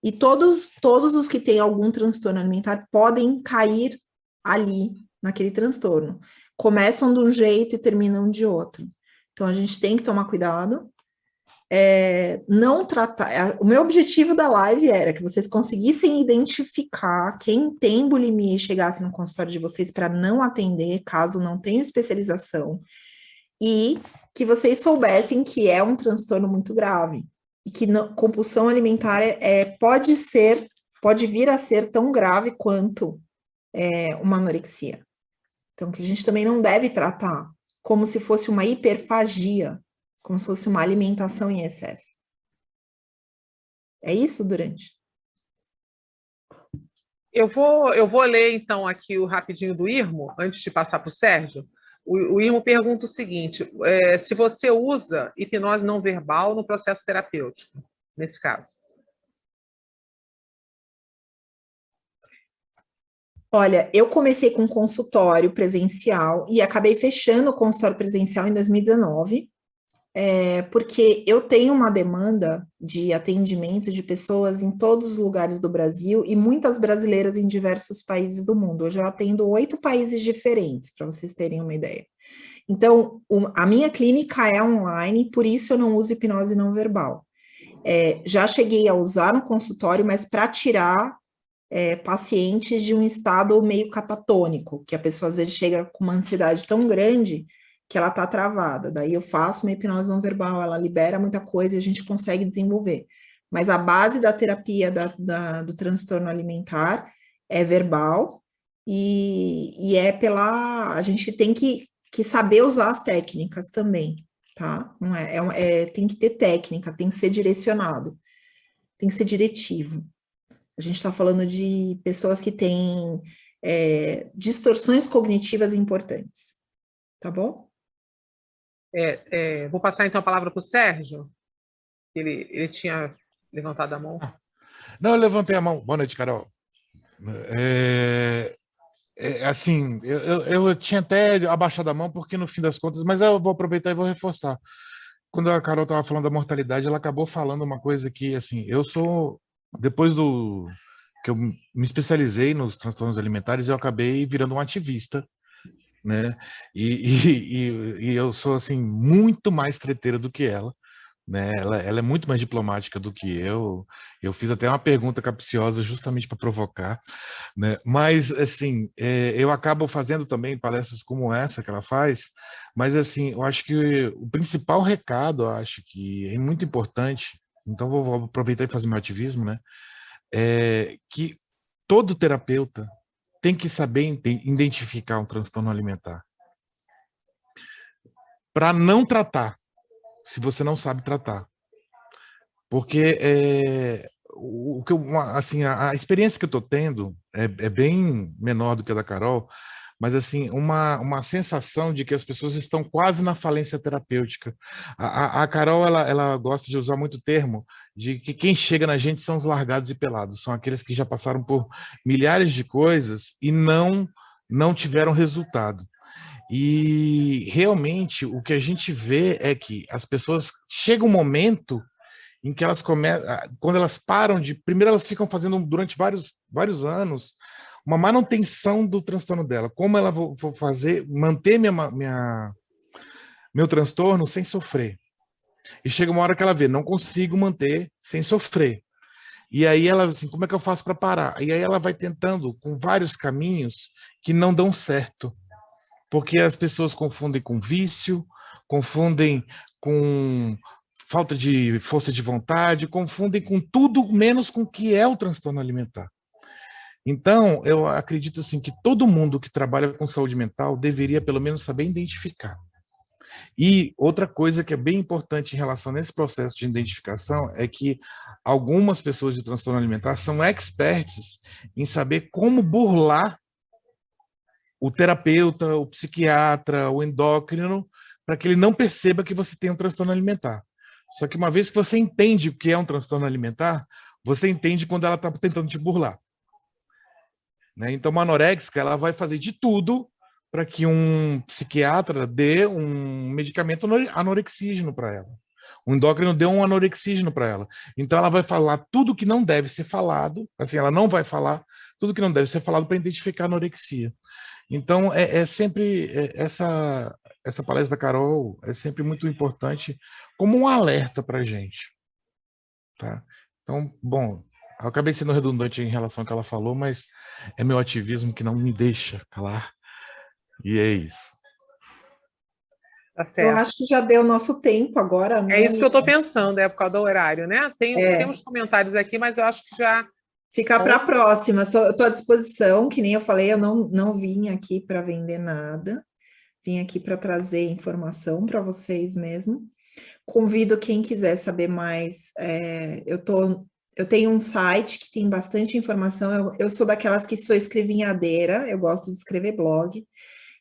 E todos os que têm algum transtorno alimentar podem cair ali, naquele transtorno. Começam de um jeito e terminam de outro. Então, a gente tem que tomar cuidado. Não tratar... O meu objetivo da live era que vocês conseguissem identificar quem tem bulimia e chegasse no consultório de vocês para não atender, caso não tenha especialização, e que vocês soubessem que é um transtorno muito grave, e que compulsão alimentar pode vir a ser tão grave quanto uma anorexia. Então, que a gente também não deve tratar como se fosse uma hiperfagia, como se fosse uma alimentação em excesso. É isso, Durante? Eu vou ler, então, aqui o rapidinho do Irmo, antes de passar para o Sérgio. O Irmo pergunta o seguinte, se você usa hipnose não verbal no processo terapêutico, nesse caso. Olha, eu comecei com consultório presencial e acabei fechando o consultório presencial em 2019, porque eu tenho uma demanda de atendimento de pessoas em todos os lugares do Brasil e muitas brasileiras em diversos países do mundo. Eu já atendo 8 países diferentes, para vocês terem uma ideia. Então, a minha clínica é online, por isso eu não uso hipnose não verbal. Já cheguei a usar no consultório, mas para tirar pacientes de um estado meio catatônico, que a pessoa às vezes chega com uma ansiedade tão grande que ela está travada. Daí eu faço uma hipnose não verbal, ela libera muita coisa e a gente consegue desenvolver. Mas a base da terapia do transtorno alimentar é verbal e a gente tem que saber usar as técnicas também, tá? Não tem que ter técnica, tem que ser direcionado, tem que ser diretivo. A gente está falando de pessoas que têm distorções cognitivas importantes, tá bom? Vou passar, então, a palavra para o Sérgio. Ele tinha levantado a mão. Não, eu levantei a mão. Boa noite, Carol. Assim, eu tinha até abaixado a mão, porque no fim das contas, mas eu vou aproveitar e vou reforçar. Quando a Carol estava falando da mortalidade, ela acabou falando uma coisa que, assim, depois que eu me especializei nos transtornos alimentares, eu acabei virando um ativista, né? E eu sou, assim, muito mais treteiro do que ela, né? Ela é muito mais diplomática do que eu. Eu fiz até uma pergunta capciosa justamente para provocar, né? Mas, assim, eu acabo fazendo também palestras como essa que ela faz, mas, assim, eu acho que o principal recado, eu acho que é muito importante, então vou aproveitar e fazer meu ativismo, né? Que todo terapeuta tem que saber identificar um transtorno alimentar para não tratar, se você não sabe tratar. Porque assim, a experiência que eu estou tendo é bem menor do que a da Carol, mas assim, uma sensação de que as pessoas estão quase na falência terapêutica. A Carol, ela gosta de usar muito o termo de que quem chega na gente são os largados e pelados, são aqueles que já passaram por milhares de coisas e não tiveram resultado. E realmente o que a gente vê é que as pessoas chega um momento em que elas quando elas param primeiro elas ficam fazendo durante vários anos uma manutenção do transtorno dela, como ela vou manter meu transtorno sem sofrer. E chega uma hora que ela vê, não consigo manter sem sofrer. E aí ela assim, como é que eu faço para parar? E aí ela vai tentando com vários caminhos que não dão certo. Porque as pessoas confundem com vício, confundem com falta de força de vontade, confundem com tudo menos com o que é o transtorno alimentar. Então, eu acredito assim que todo mundo que trabalha com saúde mental deveria pelo menos saber identificar. E outra coisa que é bem importante em relação a esse processo de identificação é que algumas pessoas de transtorno alimentar são experts em saber como burlar o terapeuta, o psiquiatra, o endócrino, para que ele não perceba que você tem um transtorno alimentar. Só que uma vez que você entende o que é um transtorno alimentar, você entende quando ela está tentando te burlar. Né? Então, uma anoréxica, ela vai fazer de tudo para que um psiquiatra dê um medicamento anorexígeno para ela. O endócrino deu um anorexígeno para ela. Então, ela vai falar tudo que não deve ser falado, assim, ela não vai falar tudo que não deve ser falado para identificar a anorexia. Então, essa palestra da Carol é sempre muito importante como um alerta para a gente. Tá? Então, bom, eu acabei sendo redundante em relação ao que ela falou, mas é meu ativismo que não me deixa calar. E é isso. Tá Eu certo. acho que já deu nosso tempo agora, né? É isso que eu estou pensando, por causa do horário, né? Tem uns comentários aqui, mas eu acho que já... Fica para a próxima. Eu estou à disposição, que nem eu falei, eu não vim aqui para vender nada. Vim aqui para trazer informação para vocês mesmo. Convido quem quiser saber mais. Eu tenho um site que tem bastante informação. Eu sou daquelas que sou escrevinhadeira, eu gosto de escrever blog.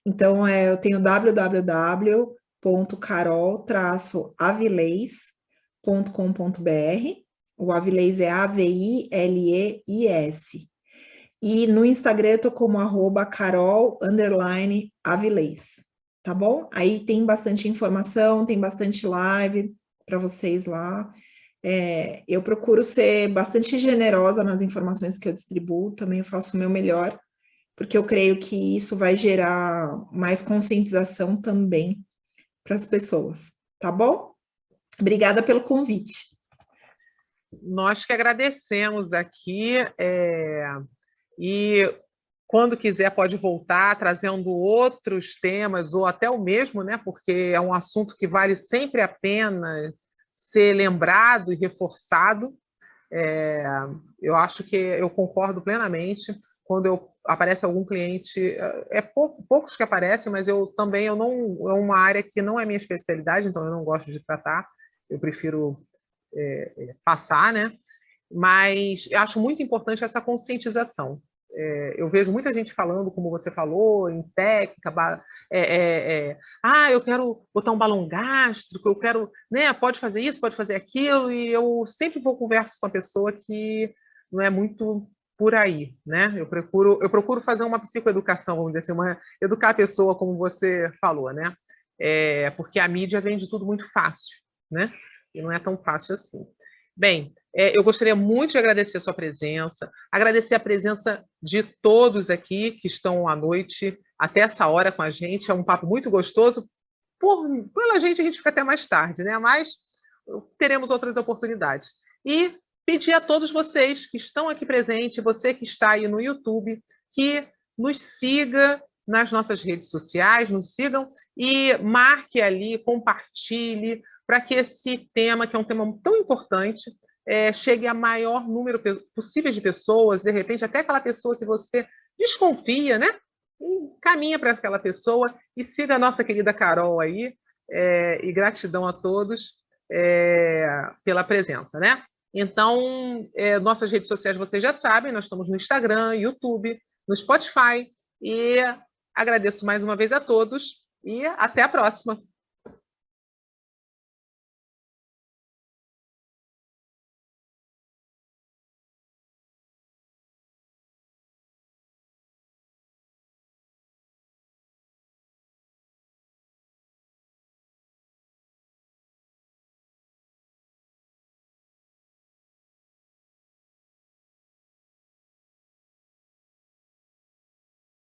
Então, eu tenho www.carol-avilés.com.br. O Avilés é AVILEIS. E no Instagram eu tô como @carol_avilés, tá bom? Aí tem bastante informação, tem bastante live para vocês lá. Eu procuro ser bastante generosa nas informações que eu distribuo, também eu faço o meu melhor, porque eu creio que isso vai gerar mais conscientização também para as pessoas, tá bom? Obrigada pelo convite. Nós que agradecemos aqui, e quando quiser pode voltar trazendo outros temas, ou até o mesmo, né? Porque é um assunto que vale sempre a pena ser lembrado e reforçado. Eu acho que eu concordo plenamente. Quando aparece algum cliente, poucos que aparecem, mas eu não, é uma área que não é minha especialidade, então eu não gosto de tratar, eu prefiro passar, né? Mas eu acho muito importante essa conscientização. Eu vejo muita gente falando, como você falou, em técnica, eu quero botar um balão gástrico, eu quero, né, pode fazer isso, pode fazer aquilo, e eu sempre converso com a pessoa que não é muito por aí, né? Eu procuro fazer uma psicoeducação, vamos dizer assim, educar a pessoa, como você falou, né? Porque a mídia vende tudo muito fácil, né? E não é tão fácil assim. Bem, eu gostaria muito de agradecer a sua presença, agradecer a presença de todos aqui que estão à noite, até essa hora com a gente. É um papo muito gostoso. Pela gente, a gente fica até mais tarde, né? Mas teremos outras oportunidades. E pedir a todos vocês que estão aqui presentes, você que está aí no YouTube, que nos siga nas nossas redes sociais, nos sigam e marque ali, compartilhe, para que esse tema, que é um tema tão importante, chegue a maior número possível de pessoas, de repente até aquela pessoa que você desconfia, né? Caminha para aquela pessoa e siga a nossa querida Carol aí, e gratidão a todos pela presença, né? Então, nossas redes sociais vocês já sabem, nós estamos no Instagram, YouTube, no Spotify, e agradeço mais uma vez a todos e até a próxima.